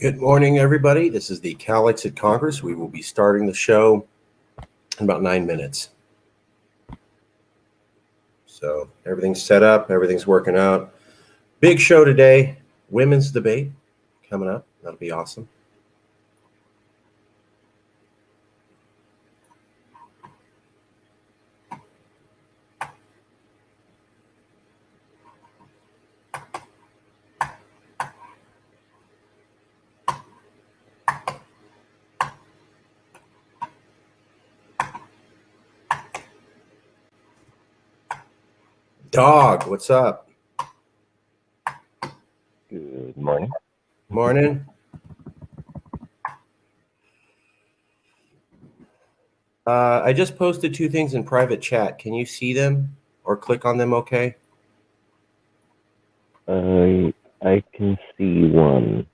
Good morning, everybody. This is the Calexit Congress. We will be starting the show in about 9 minutes. So everything's set up, everything's working out. Big show today, women's debate coming up. That'll be awesome. Dog, what's up? Good morning. Morning. I just posted 2 things in private chat. Can you see them or click on them okay? I can see one.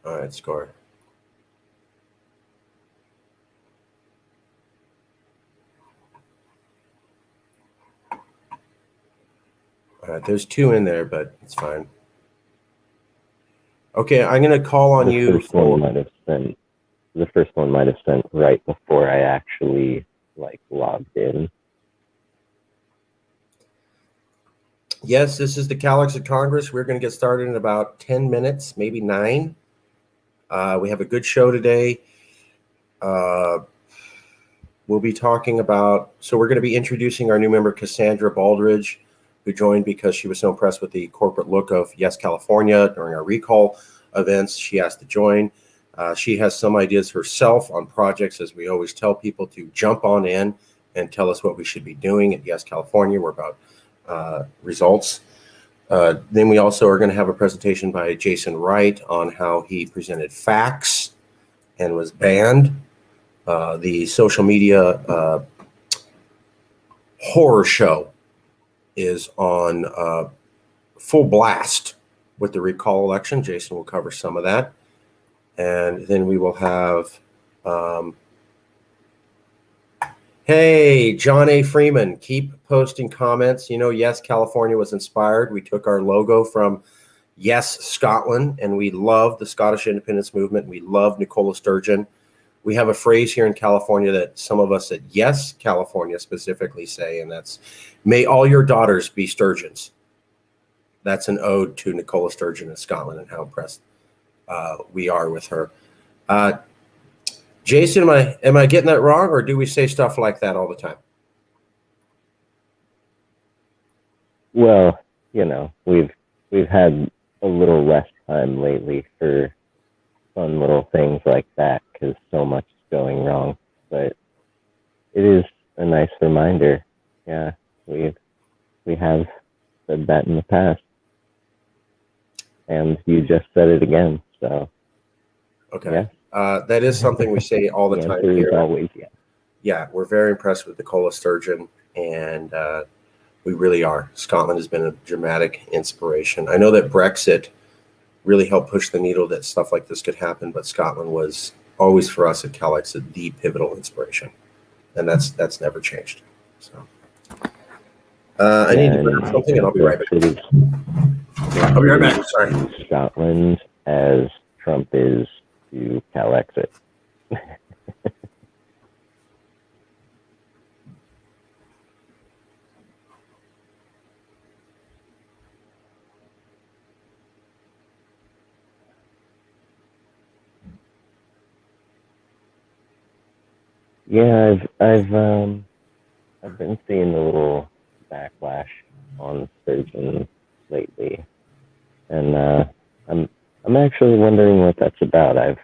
All right, score. All right, there's 2 in there, but it's fine. Okay, I'm going to call on you. The first one might have sent right before I actually logged in. Yes, this is the Calexit Congress. We're going to get started in about 10 minutes, maybe 9. We have a good show today. We'll be talking about, so we're going to be introducing our new member, Cassandra Baldridge, who joined because she was so impressed with the corporate look of Yes California during our recall events. She asked to join. She has some ideas herself on projects, as we always tell people to jump on in and tell us what we should be doing at Yes California. We're about results. Then we also are going to have a presentation by Jason Wright on how he presented facts and was banned. The social media horror show is on full blast with the recall election. Jason will cover some of that. And then we will have, hey, John A. Freeman, keep posting comments. You know, Yes, California was inspired. We took our logo from Yes, Scotland, and we love the Scottish independence movement. We love Nicola Sturgeon. We have a phrase here in California that some of us at Yes, California specifically say, and that's, may all your daughters be Sturgeons. That's an ode to Nicola Sturgeon in Scotland and how impressed we are with her. Jason, am I getting that wrong, or do we say stuff like that all the time? Well, you know, we've had a little less time lately for fun little things like that because so much is going wrong. But it is a nice reminder. Yeah, we have said that in the past, and you just said it again. So okay, yeah. That is something we say all the time here. Always, yeah. Yeah, we're very impressed with Nicola Sturgeon, and we really are. Scotland has been a dramatic inspiration. I know that Brexit really helped push the needle that stuff like this could happen, but Scotland was always for us at Calexit the pivotal inspiration, and that's never changed. So I need to grab something, and I'll be right back. I'll be right back. Sorry. Scotland as Trump is to Calexit. Yeah, I've been seeing a little backlash on Sturgeon lately, and I'm actually wondering what that's about. I've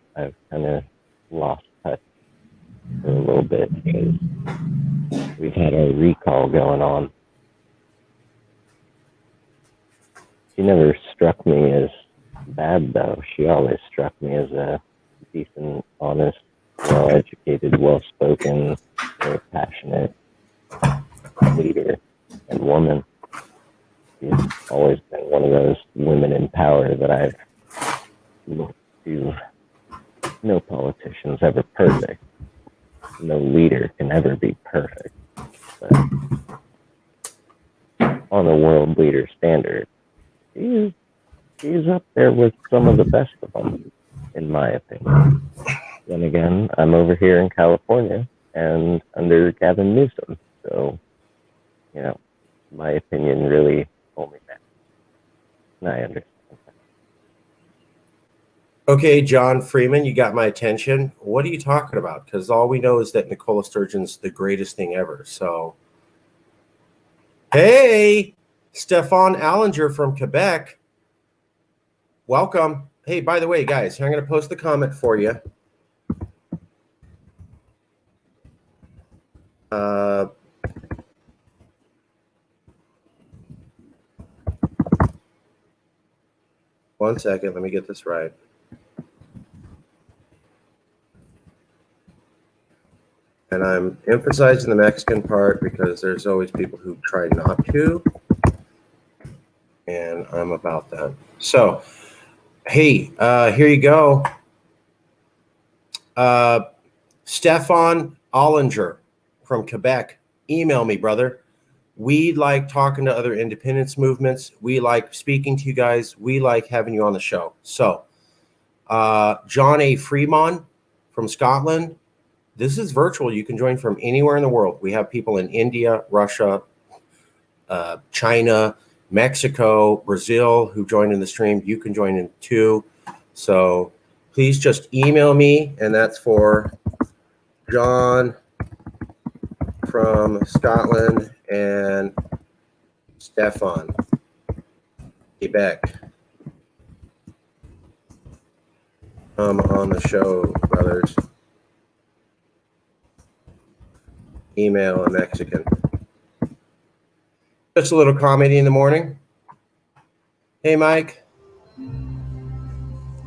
kind of lost touch for a little bit because we've had a recall going on. She never struck me as bad, though. She always struck me as a decent, honest, well-educated, well-spoken, very passionate leader and woman. She's always been one of those women in power that I've looked to. No politician's ever perfect. No leader can ever be perfect. But on a world leader standard, she is He's up there with some of the best of them, in my opinion. Then again, I'm over here in California and under Gavin Newsom, so my opinion really only matters. And I understand. Okay, John Freeman, you got my attention. What are you talking about? Because all we know is that Nicola Sturgeon's the greatest thing ever. So, hey, Stefan Allinger from Quebec. Welcome. Hey, by the way, guys, I'm going to post the comment for you. One second. Let me get this right. And I'm emphasizing the Mexican part because there's always people who try not to. And I'm about that. So, hey, here you go. Stefan Allinger from Quebec. Email me, brother. We like talking to other independence movements. We like speaking to you guys. We like having you on the show. So, John A. Freeman from Scotland. This is virtual. You can join from anywhere in the world. We have people in India, Russia, China, Mexico, Brazil who joined in the stream. You can join in too. So please just email me, and that's for John from Scotland and Stefan, Quebec. Come on the show, brothers. Email a Mexican. Just a little comedy in the morning. Hey, Mike.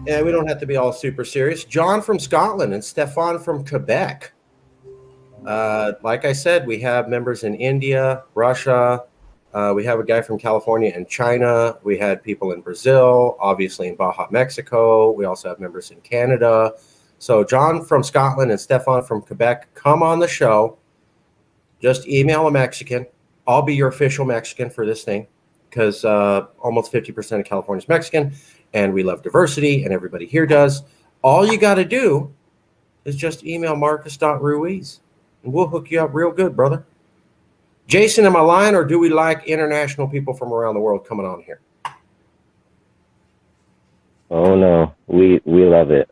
Yeah, we don't have to be all super serious. John from Scotland and Stefan from Quebec. Like I said, we have members in India, Russia. We have a guy from California and China. We had people in Brazil, obviously in Baja, Mexico. We also have members in Canada. So John from Scotland and Stefan from Quebec, come on the show. Just email a Mexican. I'll be your official Mexican for this thing because almost 50% of California is Mexican, and we love diversity, and everybody here does. All you got to do is just email Marcus.Ruiz, and we'll hook you up real good, brother. Jason, am I lying, or do we like international people from around the world coming on here? Oh, no. We love it.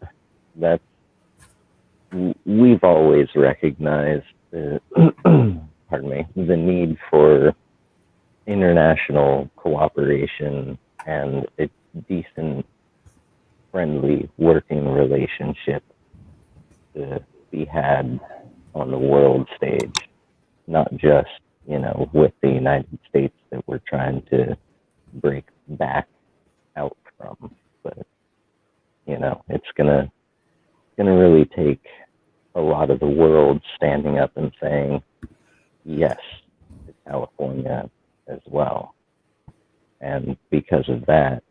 We've always recognized the the need for international cooperation and a decent, friendly working relationship to be had on the world stage, not just, with the United States that we're trying to break back out from. But, it's gonna really take a lot of the world standing up and saying yes to California as well. And because of that,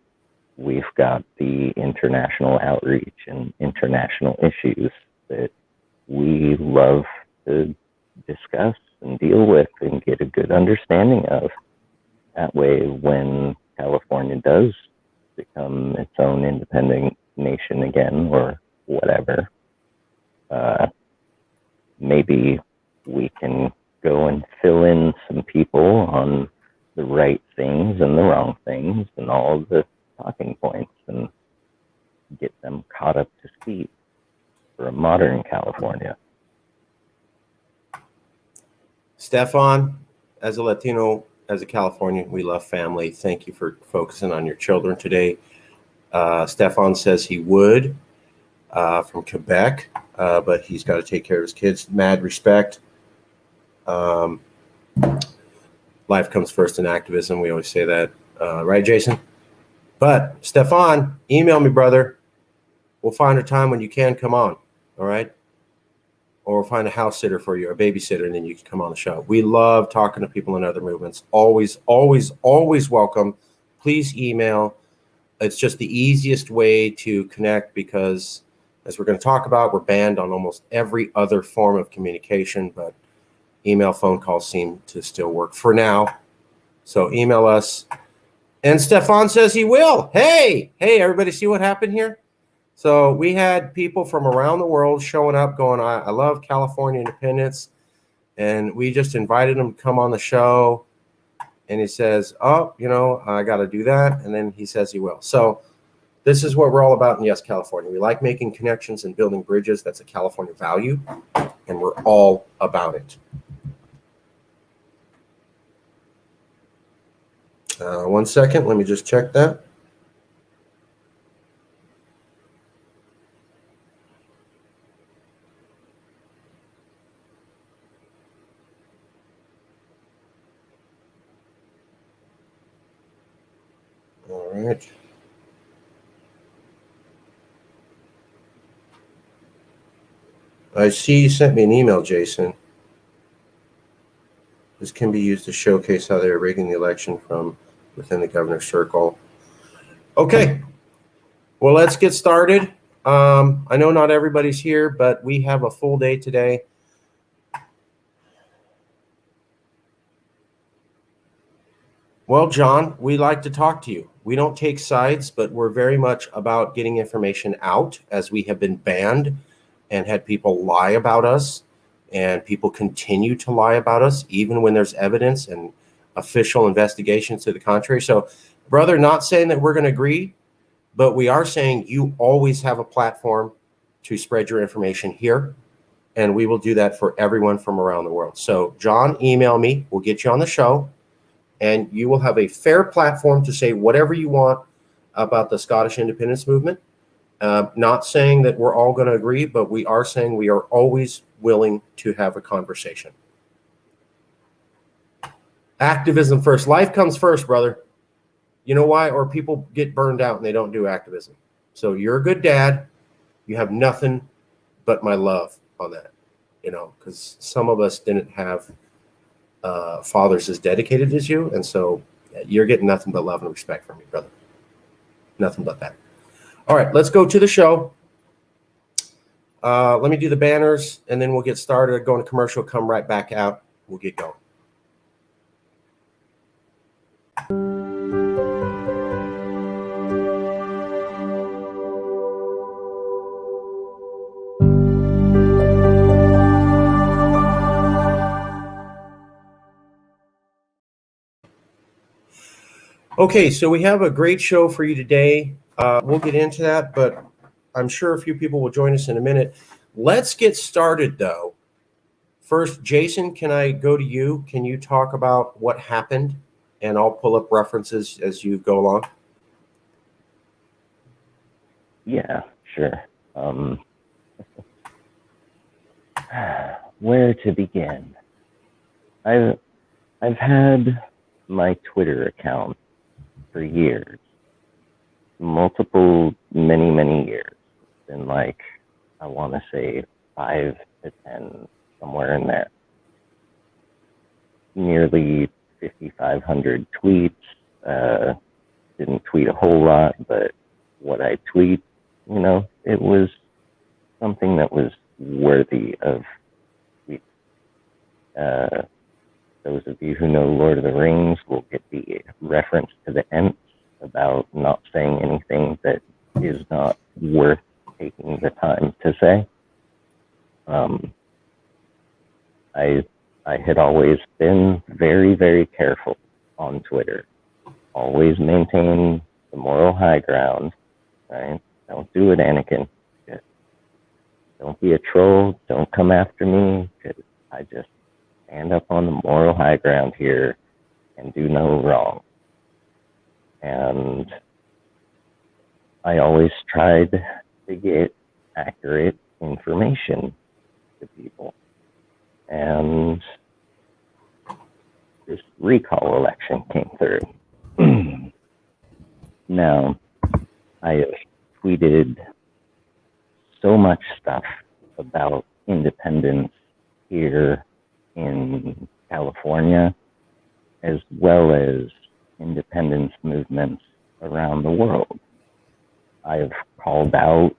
we've got the international outreach and international issues that we love to discuss and deal with and get a good understanding of. That way, when California does become its own independent nation again or whatever, maybe we can go and fill in some people on the right things and the wrong things and all the talking points and get them caught up to speed for a modern California. Stefan, as a Latino, as a Californian, we love family. Thank you for focusing on your children today. Stefan says he would from Quebec, but he's got to take care of his kids. Mad respect. Life comes first in activism. We always say that. Right, Jason? But, Stefan, email me, brother. We'll find a time when you can come on, all right? Or find a house sitter for you, a babysitter, and then you can come on the show. We love talking to people in other movements. Always, always, always welcome. Please email. It's just the easiest way to connect because, as we're going to talk about, we're banned on almost every other form of communication, but email, phone calls seem to still work for now. So email us. And Stefan says he will. Hey, everybody see what happened here? So we had people from around the world showing up going, I love California independence. And we just invited him to come on the show. And he says, oh, I got to do that. And then he says he will. So this is what we're all about in Yes, California. We like making connections and building bridges. That's a California value. And we're all about it. 1 second. Let me just check that. All right. I see you sent me an email, Jason. This can be used to showcase how they're rigging the election from within the governor's circle. Okay. Well, let's get started. I know not everybody's here, but we have a full day today. Well, John, we like to talk to you. We don't take sides, but we're very much about getting information out, as we have been banned and had people lie about us, and people continue to lie about us, even when there's evidence and official investigations to the contrary. So, brother, not saying that we're going to agree, but we are saying you always have a platform to spread your information here, and we will do that for everyone from around the world. So, John, email me. We'll get you on the show. And you will have a fair platform to say whatever you want about the Scottish independence movement. Not saying that we're all going to agree, but we are saying we are always willing to have a conversation. Activism first. Life comes first, brother. You know why? Or people get burned out and they don't do activism. So you're a good dad. You have nothing but my love on that, because some of us didn't have fathers as dedicated as you, and so you're getting nothing but love and respect from me, brother. Nothing but that. All right, let's go to the show. Let me do the banners, and then we'll get started. Go into commercial, come right back out. We'll get going. Okay, so we have a great show for you today. We'll get into that, but I'm sure a few people will join us in a minute. Let's get started, though. First, Jason, can I go to you? Can you talk about what happened? And I'll pull up references as you go along. Yeah, sure. Where to begin? I've had my Twitter account for years, many years. It's been like, I want to say 5 to 10, somewhere in there. Nearly 5,500 tweets. Didn't tweet a whole lot, but what I tweet, it was something that was worthy of tweets. Those of you who know Lord of the Rings will get the reference to the Ents about not saying anything that is not worth taking the time to say. I had always been very careful on Twitter. Always maintain the moral high ground, right? Don't do it, Anakin. Just don't be a troll. Don't come after me, because I just stand up on the moral high ground here and do no wrong. And I always tried to get accurate information to people. And this recall election came through. Now, I have tweeted so much stuff about independence here in California, as well as independence movements around the world. I've called out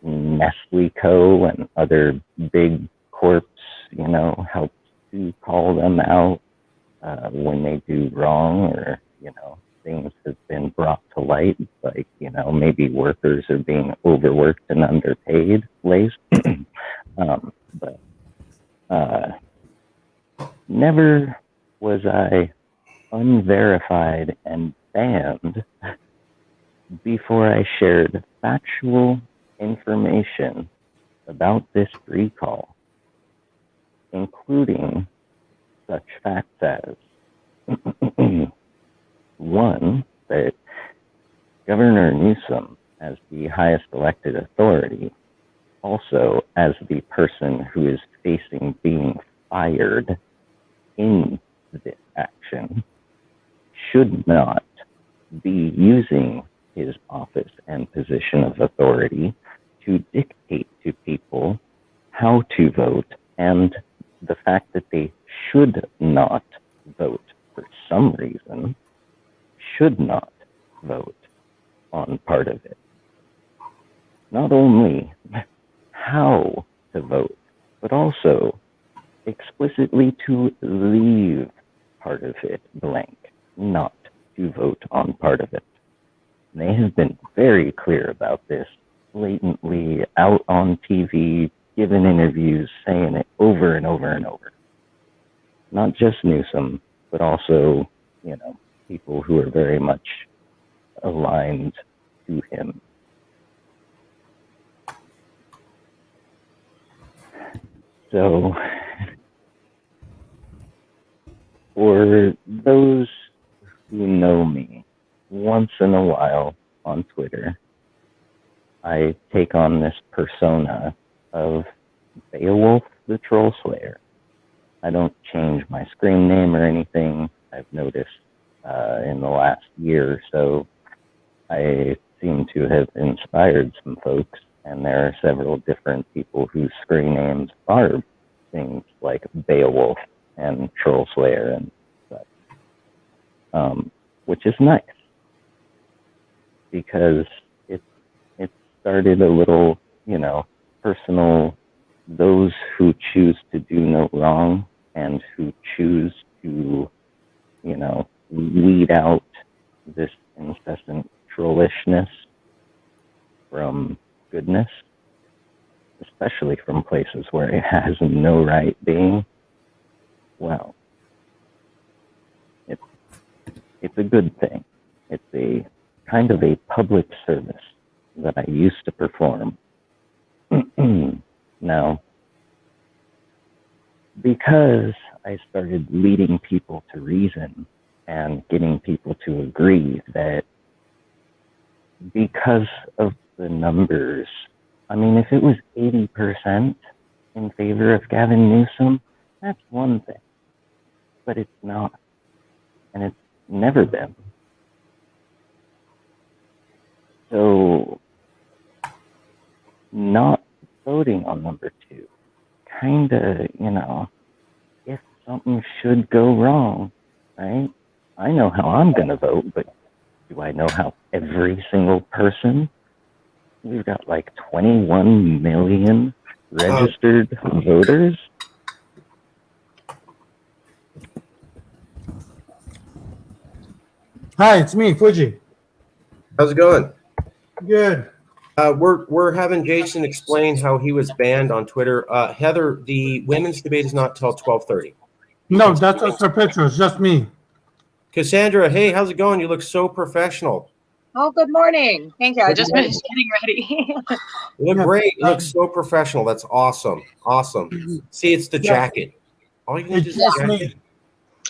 Nestle Co. and other big corps, helped to call them out when they do wrong, or, things have been brought to light, like, maybe workers are being overworked and underpaid, but never was I unverified and banned before I shared factual information about this recall, including such facts as one, that Governor Newsom, as the highest elected authority, also as the person who is facing being fired in this action, should not be using his office and position of authority to dictate to people how to vote, and the fact that they should not vote for some reason, should not vote on part of it. Not only how to vote, but also explicitly to leave part of it blank, not to vote on part of it. And they have been very clear about this, blatantly out on TV, given interviews, saying it over and over and over. Not just Newsom, but also, people who are very much aligned to him. So, for those who know me, once in a while on Twitter, I take on this persona of Beowulf the Troll Slayer. I don't change my screen name or anything. I've noticed in the last year or so, I seem to have inspired some folks, and there are several different people whose screen names are things like Beowulf and Troll Slayer and such, which is nice, because it started a little, personal. Those who choose to do no wrong and who choose to, weed out this incessant trollishness from goodness, especially from places where it has no right being, well, it's a good thing. It's a kind of a public service that I used to perform. Now, because I started leading people to reason and getting people to agree that because of the numbers, if it was 80% in favor of Gavin Newsom, that's one thing, but it's not, and it's never been. So, not voting on number 2, kind of, if something should go wrong, right? I know how I'm going to vote, but do I know how every single person? We've got like 21 million registered voters. Hi, it's me, Fuji. How's it going? Good. We're having Jason explain how he was banned on Twitter. Heather, the women's debate is not till 12:30. No, that's just her picture. It's just me. Cassandra, hey, how's it going? You look so professional. Oh, good morning. Thank you. I just finished getting ready. You look great. You look so professional. That's awesome. Awesome. See, it's the jacket. All you need is the jacket.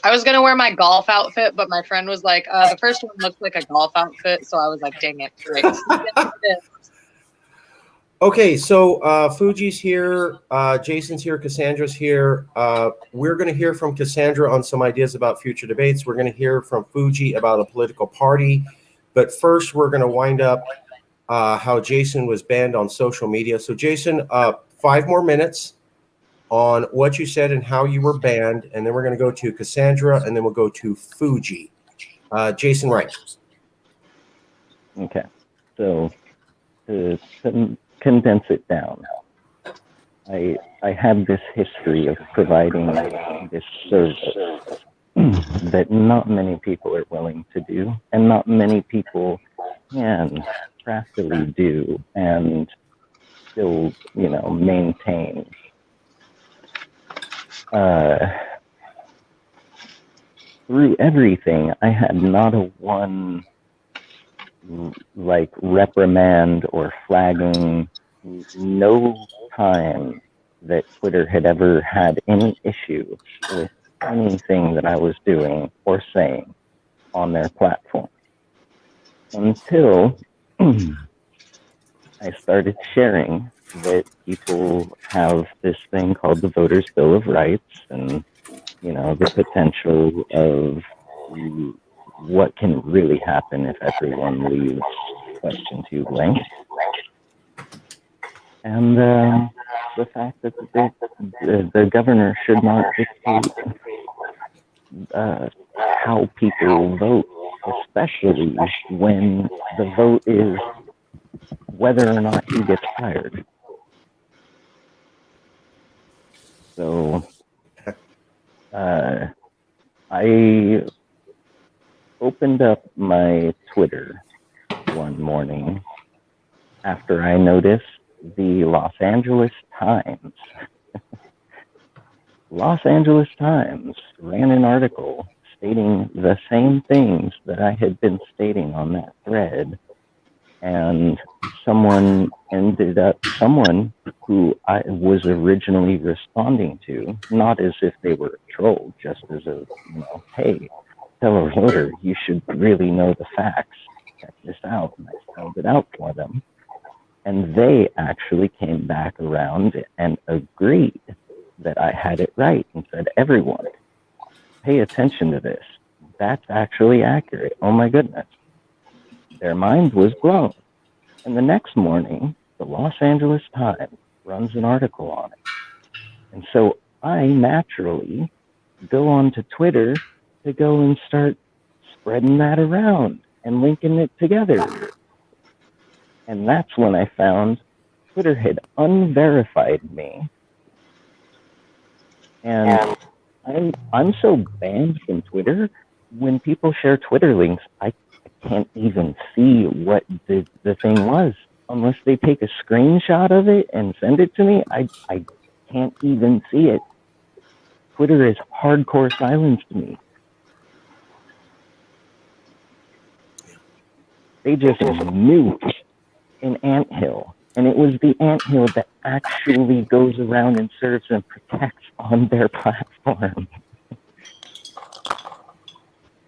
I was going to wear my golf outfit, but my friend was like, the first one looked like a golf outfit. So I was like, dang it. Right. Okay, so Fuji's here, Jason's here, Cassandra's here. We're going to hear from Cassandra on some ideas about future debates. We're going to hear from Fuji about a political party. But first, we're going to wind up how Jason was banned on social media. So, Jason, 5 more minutes on what you said and how you were banned. And then we're going to go to Cassandra, and then we'll go to Fuji. Jason Wright. Okay, so to condense it down, I have this history of providing this service that not many people are willing to do, and not many people can craftily do and still, maintain. Through everything, I had not a one reprimand or flagging, no time that Twitter had ever had any issue with anything that I was doing or saying on their platform until I started sharing that people have this thing called the Voters' Bill of Rights, and the potential of what can really happen if everyone leaves question 2 blank. And the fact that the governor should not dictate how people vote, especially when the vote is whether or not he gets fired. So I opened up my Twitter one morning after I noticed the Los Angeles Times. Los Angeles Times ran an article stating the same things that I had been stating on that thread. And someone who I was originally responding to, not as if they were a troll, just as a, hey, fellow voter, you should really know the facts. Check this out. And I spelled it out for them. And they actually came back around and agreed that I had it right and said, everyone, pay attention to this. That's actually accurate. Oh my goodness. Their mind was blown. And the next morning, the Los Angeles Times runs an article on it. And so I naturally go on to Twitter to go and start spreading that around and linking it together. And that's when I found Twitter had unverified me. And I'm so banned from Twitter, when people share Twitter links, I can't even see what the thing was. Unless they take a screenshot of it and send it to me, I can't even see it. Twitter is hardcore silenced me. They just nuked an anthill. And it was the anthill that actually goes around and serves and protects on their platform.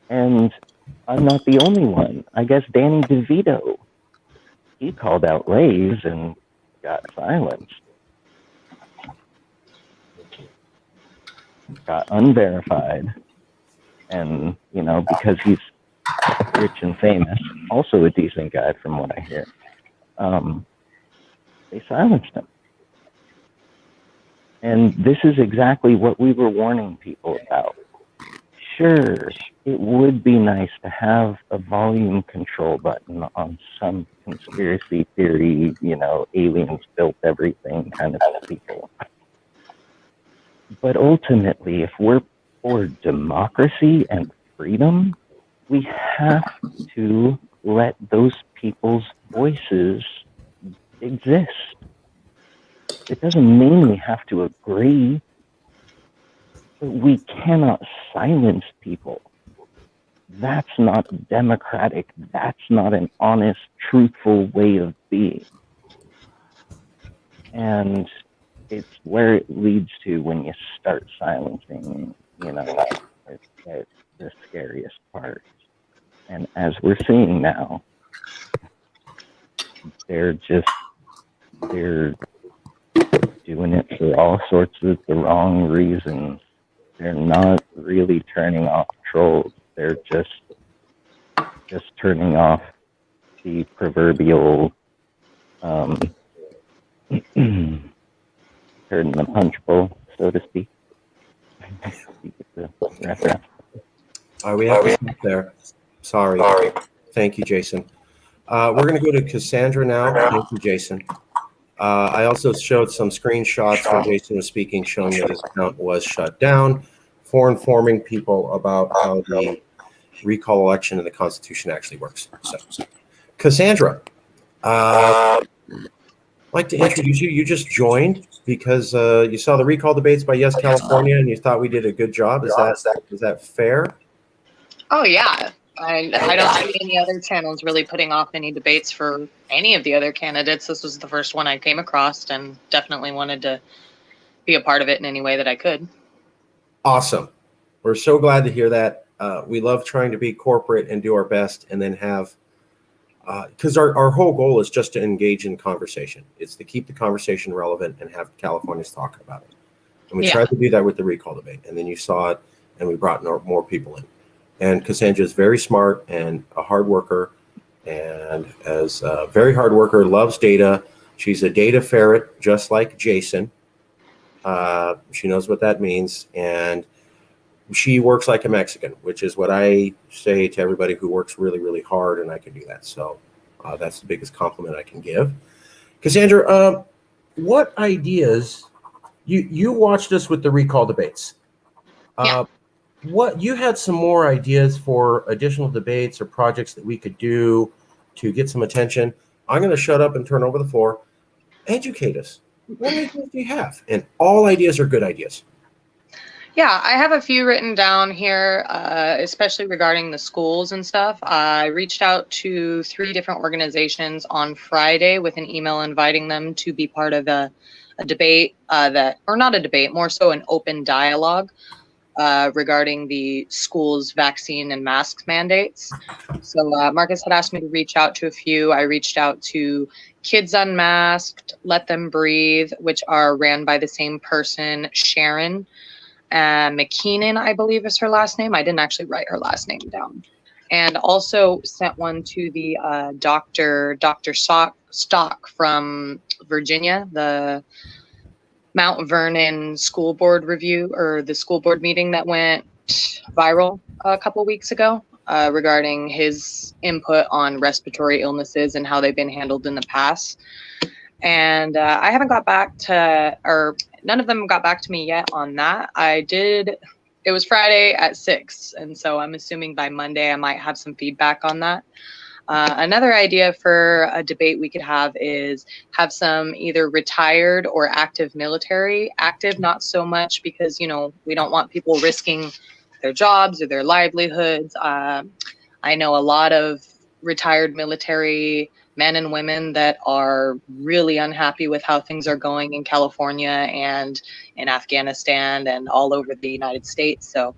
And I'm not the only one. I guess Danny DeVito, he called out Lays and got silenced. Got unverified. And, because he's rich and famous, also a decent guy from what I hear, they silenced him. And this is exactly what we were warning people about. Sure, it would be nice to have a volume control button on some conspiracy theory, aliens built everything kind of people. But ultimately, if we're for democracy and freedom, we have to let those people's voices exist. It doesn't mean we have to agree, but we cannot silence people. That's not democratic. That's not an honest, truthful way of being. And it's where it leads to when you start silencing, it's the scariest part. And as we're seeing now, they're doing it for all sorts of the wrong reasons. They're not really turning off trolls. They're just turning off the proverbial turning the punch bowl, so to speak. We have to stop there. Sorry. Thank you, Jason. We're going to go to Cassandra now. Thank you, Jason. I also showed some screenshots when Jason was speaking showing that his account was shut down for informing people about how the recall election and the Constitution actually works. So, Cassandra, I'd like to introduce you. You just joined because you saw the recall debates by Yes California, and you thought we did a good job. Is that fair? Oh yeah. I don't see any other channels really putting off any debates for any of the other candidates. This was the first one I came across and definitely wanted to be a part of it in any way that I could. Awesome. We're so glad to hear that. We love trying to be corporate and do our best and then have, because our whole goal is just to engage in conversation. It's to keep the conversation relevant and have Californians talk about it. And we tried to do that with the recall debate. And then you saw it and we brought more people in. And Cassandra is very smart and a hard worker, and as a very hard worker, loves data. She's a data ferret, just like Jason. She knows what that means. And she works like a Mexican, which is what I say to everybody who works really, really hard, and I can do that. So that's the biggest compliment I can give. Cassandra, what ideas, you watched us with the recall debates. What you had some more ideas for additional debates or projects that we could do to get some attention. I'm going to shut up and turn over the floor. Educate us. What ideas do you have? And all ideas are good ideas. Yeah, I have a few written down here, especially regarding the schools and stuff. I reached out to 3 different organizations on Friday with an email inviting them to be part of a debate or not a debate, more so an open dialogue regarding the school's vaccine and mask mandates. So Marcus had asked me to reach out to a few. I reached out to Kids Unmasked, Let Them Breathe, which are ran by the same person, Sharon McKeenan, I believe is her last name. I didn't actually write her last name down. And also sent one to the Dr. Stock from Virginia, the Mount Vernon school board review, or the school board meeting that went viral a couple weeks ago regarding his input on respiratory illnesses and how they've been handled in the past. And I haven't got back to, or none of them got back to me yet on that. It was Friday at 6. And so I'm assuming by Monday I might have some feedback on that. Another idea for a debate we could have is have some either retired or active military. Active, not so much because, we don't want people risking their jobs or their livelihoods. I know a lot of retired military men and women that are really unhappy with how things are going in California and in Afghanistan and all over the United States. So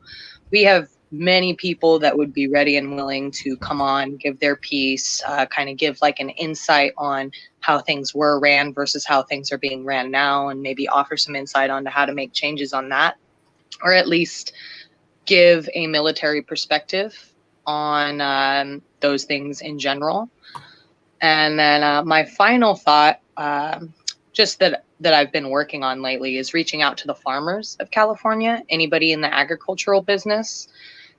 we have many people that would be ready and willing to come on, give their piece, kind of give like an insight on how things were ran versus how things are being ran now, and maybe offer some insight on how to make changes on that, or at least give a military perspective on those things in general. And then my final thought, just that I've been working on lately, is reaching out to the farmers of California, anybody in the agricultural business,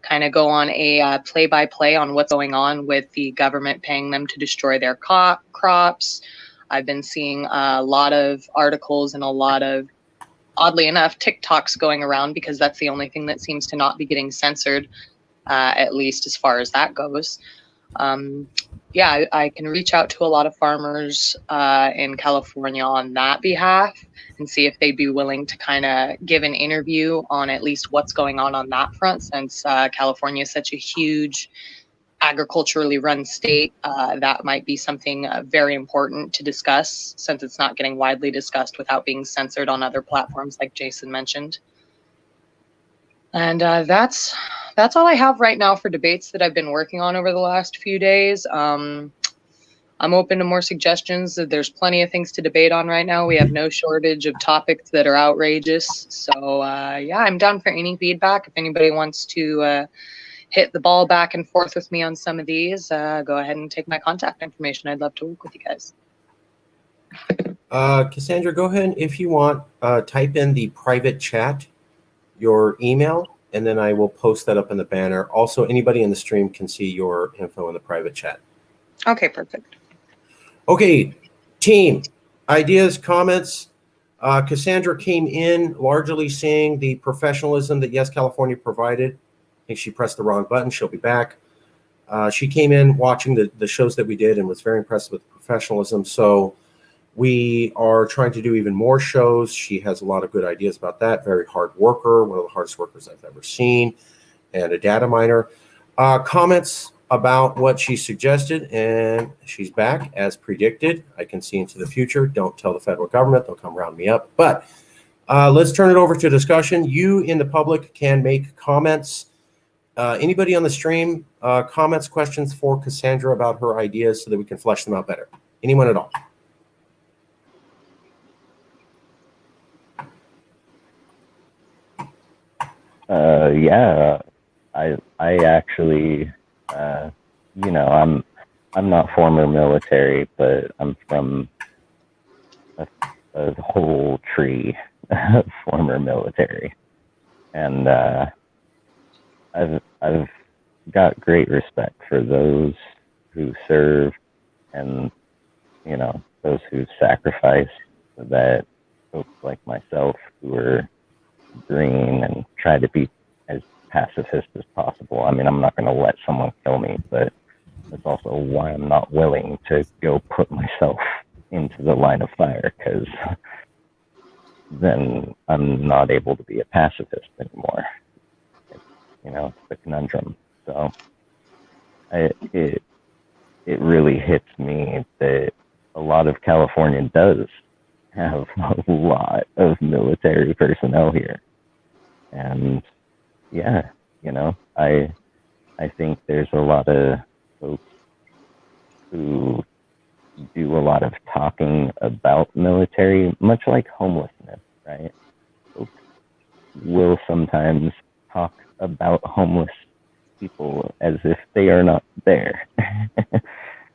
kind of go on a play-by-play on what's going on with the government paying them to destroy their crops. I've been seeing a lot of articles and a lot of, oddly enough, TikToks going around because that's the only thing that seems to not be getting censored, at least as far as that goes. I can reach out to a lot of farmers in California on that behalf and see if they'd be willing to kind of give an interview on at least what's going on that front, since California is such a huge agriculturally run state. That might be something very important to discuss, since it's not getting widely discussed without being censored on other platforms like Jason mentioned. And that's all I have right now for debates that I've been working on over the last few days. I'm open to more suggestions. There's plenty of things to debate on right now. We have no shortage of topics that are outrageous. So I'm down for any feedback. If anybody wants to hit the ball back and forth with me on some of these, go ahead and take my contact information. I'd love to work with you guys. Cassandra, go ahead, if you want, type in the private chat your email, and then I will post that up in the banner. Also, anybody in the stream can see your info in the private chat. Okay, perfect. Okay, team, ideas, comments. Cassandra came in largely seeing the professionalism that Yes California provided. I think she pressed the wrong button. She'll be back. She came in watching the shows that we did and was very impressed with the professionalism. So we are trying to do even more shows. She has a lot of good ideas about that. Very hard worker, one of the hardest workers I've ever seen, and a data miner. Comments about what she suggested, and she's back as predicted. I can see into the future. Don't tell the federal government. They'll come round me up. But let's turn it over to discussion. You in the public can make comments. Anybody on the stream, comments, questions for Cassandra about her ideas so that we can flesh them out better? Anyone at all? Yeah, I actually, I'm not former military, but I'm from a whole tree of former military, and I've got great respect for those who serve and those who sacrifice so that folks like myself who are green and try to be as pacifist as possible. I mean, I'm not going to let someone kill me, but that's also why I'm not willing to go put myself into the line of fire, because then I'm not able to be a pacifist anymore. It's the conundrum. So it really hits me that a lot of California does have a lot of military personnel here. And yeah, I think there's a lot of folks who do a lot of talking about military, much like homelessness, right? Folks will sometimes talk about homeless people as if they are not there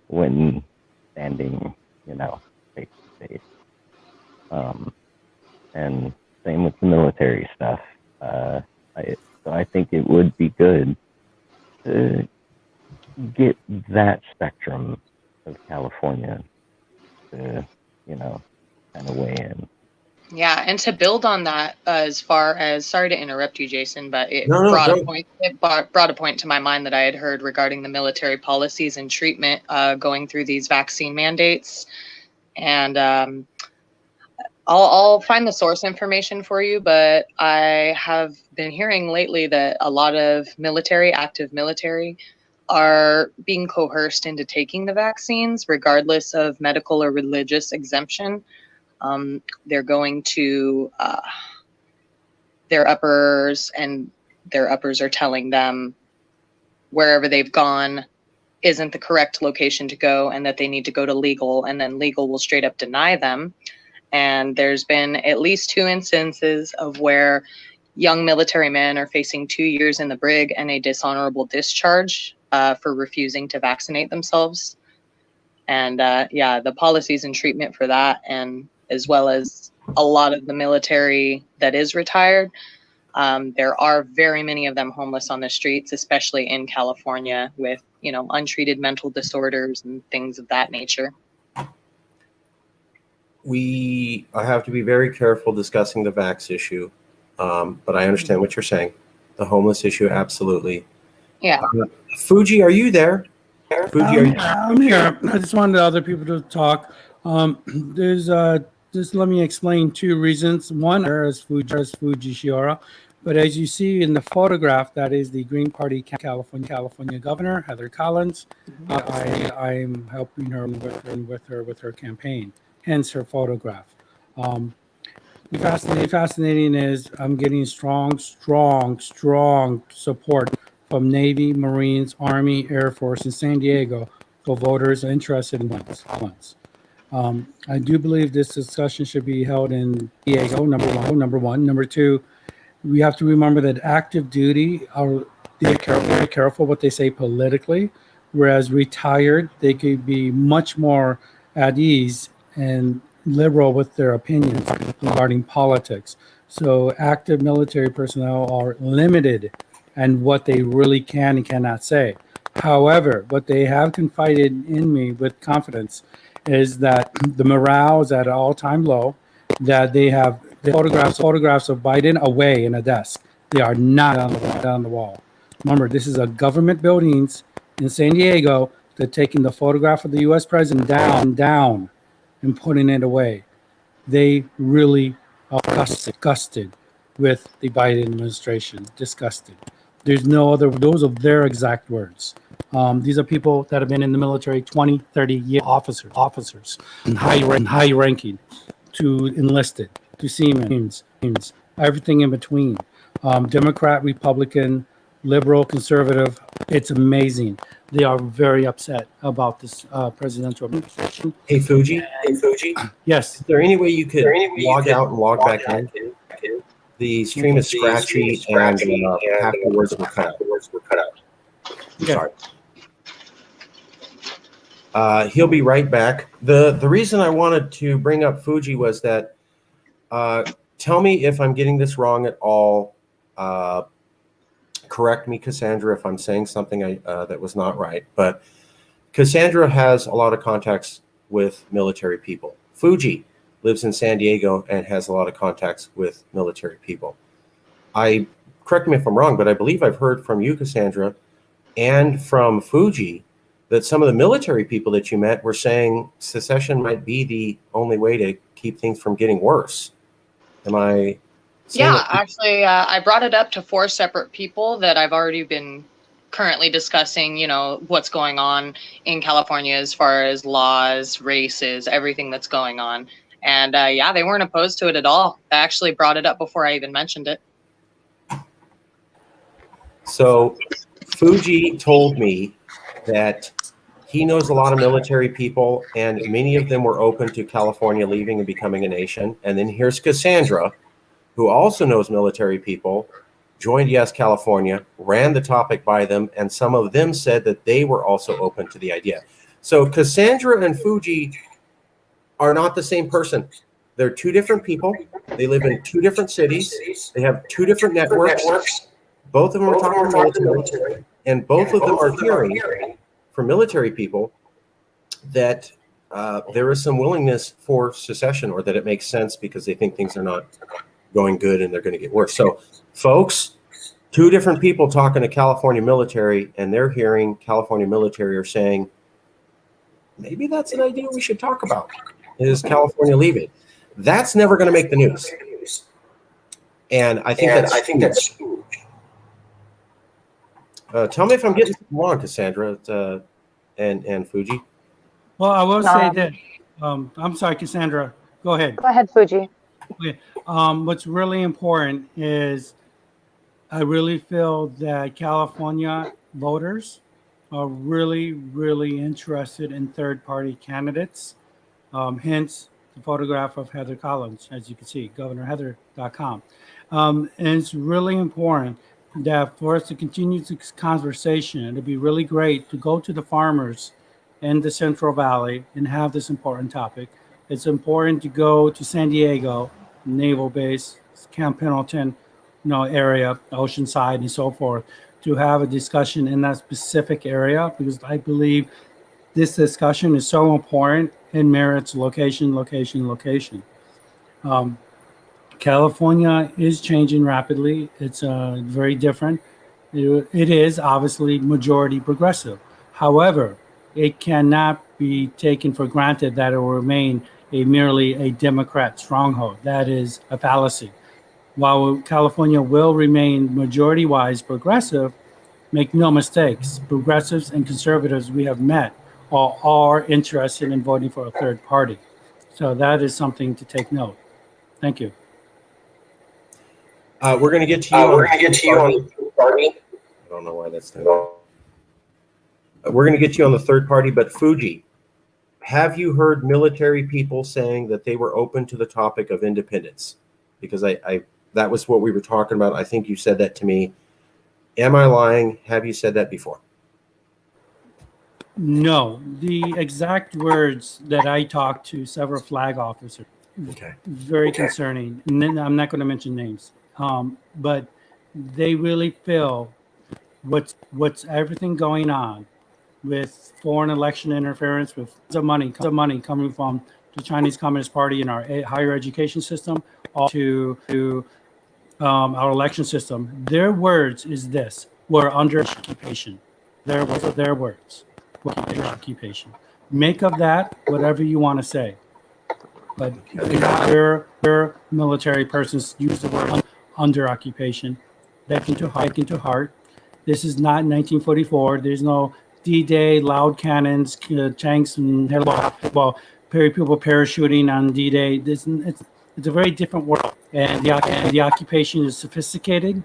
when standing, face to face. And same with the military stuff. So I think it would be good to get that spectrum of California to, kind of weigh in. Yeah, and to build on that, as far as, sorry to interrupt you, Jason, but it No, brought go. a point. It brought a point to my mind that I had heard regarding the military policies and treatment going through these vaccine mandates, and I'll find the source information for you. But I have been hearing lately that a lot of active military, are being coerced into taking the vaccines, regardless of medical or religious exemption. They're going to their uppers, and their uppers are telling them wherever they've gone isn't the correct location to go, and that they need to go to legal, and then legal will straight up deny them. And there's been at least 2 instances of where young military men are facing 2 years in the brig and a dishonorable discharge for refusing to vaccinate themselves. And the policies and treatment for that, and as well as a lot of the military that is retired, there are very many of them homeless on the streets, especially in California, with untreated mental disorders and things of that nature. I have to be very careful discussing the vax issue, but I understand what you're saying. The homeless issue, absolutely. Yeah. Fuji, are you there? Fuji, are you? I'm here. I just wanted other people to talk. Just let me explain 2 reasons. One is Fuji Shiora, but as you see in the photograph, that is the Green Party California Governor Heather Collins. I'm helping her with her campaign, hence her photograph. Fascinating is I'm getting strong support from Navy, Marines, Army, Air Force in San Diego for voters interested in guns. I do believe this discussion should be held in Diego, number one. Number 2, we have to remember that active duty they're very careful what they say politically, whereas retired, they could be much more at ease and liberal with their opinions regarding politics. So active military personnel are limited and what they really can and cannot say. However, what they have confided in me with confidence is that the morale is at an all-time low. that they have the photographs of Biden away in a desk. They are not on the wall. Remember, this is a government buildings in San Diego. They're taking the photograph of the U.S. president down and putting it away. They really are disgusted with the Biden administration. Disgusted. There's no other. Those are their exact words. These are people that have been in the military 20, 30 years, officers, and high ranking, to enlisted, to seamen, everything in between. Democrat, Republican, liberal, conservative. It's amazing. They are very upset about this presidential administration. Hey Fuji. Yes. Is there any way you could log out and log back in? The stream is scratchy and half the words were cut out. Okay. Sorry. He'll be right back. The reason I wanted to bring up Fuji was that tell me if I'm getting this wrong at all. Correct me, Cassandra, if I'm saying something that was not right. But Cassandra has a lot of contacts with military people. Fuji lives in San Diego and has a lot of contacts with military people. Correct me if I'm wrong, but I believe I've heard from you, Cassandra, and from Fuji that some of the military people that you met were saying secession might be the only way to keep things from getting worse. Am I? Yeah, actually, I brought it up to 4 separate people that I've already been currently discussing, what's going on in California as far as laws, races, everything that's going on. And yeah, they weren't opposed to it at all. I actually brought it up before I even mentioned it. So Fuji told me that he knows a lot of military people, and many of them were open to California leaving and becoming a nation. And then here's Cassandra, who also knows military people, joined Yes California, ran the topic by them, and some of them said that they were also open to the idea. So Cassandra and Fuji are not the same person. They're 2 different people. They live in 2 different cities. They have 2 different networks. Both of them are talking military, and both of them are hearing from military people that there is some willingness for secession, or that it makes sense because they think things are not going good and they're going to get worse. So, folks, 2 different people talking to California military, and they're hearing California military are saying, maybe that's an idea we should talk about, is California leaving. That's never going to make the news. And I think that's huge. Tell me if I'm getting wrong, Cassandra and Fuji. Well, I will say that. I'm sorry, Cassandra. Go ahead. Go ahead, Fuji. Okay. What's really important is I really feel that California voters are really, really interested in third-party candidates. Hence, the photograph of Heather Collins, as you can see, governorheather.com. And it's really important that for us to continue this conversation, it'd be really great to go to the farmers in the Central Valley and have this important topic. It's important to go to San Diego, Naval Base, Camp Pendleton, area, Oceanside, and so forth, to have a discussion in that specific area, because I believe this discussion is so important and merits location. California is changing rapidly. It's very different. It is obviously majority progressive. However, it cannot be taken for granted that it will remain merely a Democrat stronghold. That is a fallacy. While California will remain majority-wise progressive, make no mistakes, progressives and conservatives we have met are interested in voting for a third party. So that is something to take note. Thank you. We're going to get to you. We're going to get to you on the third party. I don't know why that's not. We're going to get you on the third party, but Fuji, have you heard military people saying that they were open to the topic of independence? Because I that was what we were talking about. I think you said that to me. Am I lying? Have you said that before? No, the exact words that I talked to several flag officers. Okay. Very concerning. And then I'm not going to mention names, but they really feel what's everything going on with foreign election interference, with the money coming from the Chinese Communist Party in our higher education system, all to our election system. Their words is this: we're under occupation. Their words. We're under occupation. Make of that whatever you want to say. But your military persons use the word under occupation. Back into heart. This is not 1944. There's no D-Day, loud cannons, tanks, and people parachuting on D-Day. It's a very different world, and the occupation is sophisticated.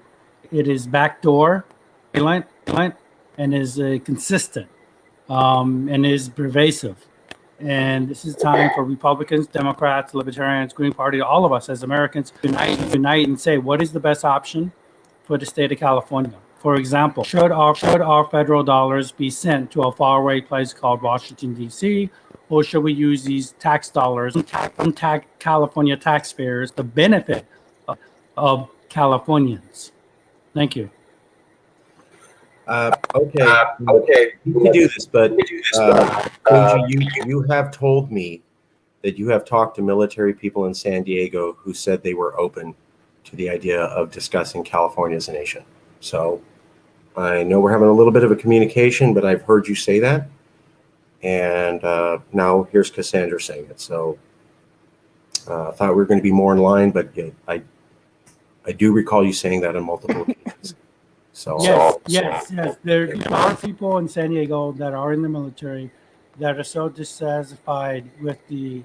It is backdoor, violent, and is consistent, and is pervasive. And this is time for Republicans, Democrats, Libertarians, Green Party, all of us as Americans unite and say, what is the best option for the state of California? For example, should our federal dollars be sent to a faraway place called Washington, D.C., or should we use these tax dollars from California taxpayers to benefit of Californians? Thank you. Okay. You can do this, but Koji, you have told me that you have talked to military people in San Diego who said they were open to the idea of discussing California as a nation. So I know we're having a little bit of a communication, but I've heard you say that. And now here's Cassandra saying it. So I thought we were going to be more in line, but I do recall you saying that on multiple occasions. So Yes. There are people in San Diego that are in the military that are so dissatisfied with the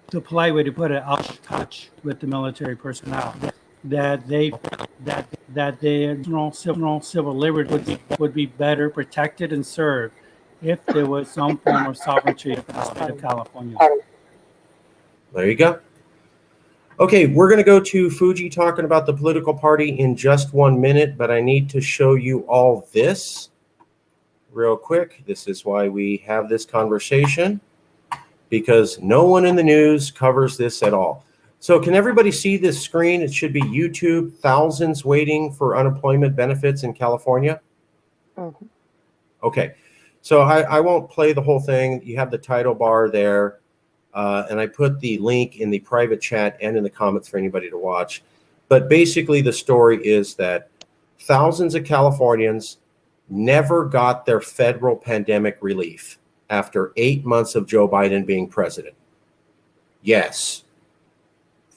polite way to put it, out of touch with the military personnel, that civil liberties would be better protected and served if there was some form of sovereignty for the state of California. There you go. Okay, we're going to go to Fuji talking about the political party in just 1 minute, but I need to show you all this real quick. This is why we have this conversation, because no one in the news covers this at all. So can everybody see this screen? It should be YouTube, thousands waiting for unemployment benefits in California. Mhm. Okay, so I won't play the whole thing. You have the title bar there. And I put the link in the private chat and in the comments for anybody to watch. But basically, the story is that thousands of Californians never got their federal pandemic relief after 8 months of Joe Biden being president. Yes,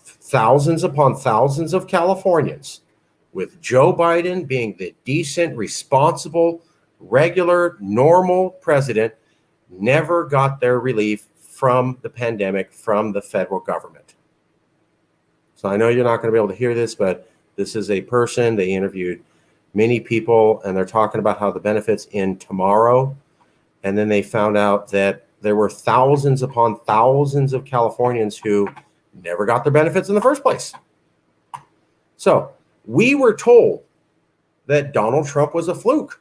thousands upon thousands of Californians, with Joe Biden being the decent, responsible, regular, normal president, never got their relief from the pandemic, from the federal government. So I know you're not going to be able to hear this, but this is a person. They interviewed many people, and they're talking about how the benefits end tomorrow. And then they found out that there were thousands upon thousands of Californians who never got their benefits in the first place. So we were told that Donald Trump was a fluke,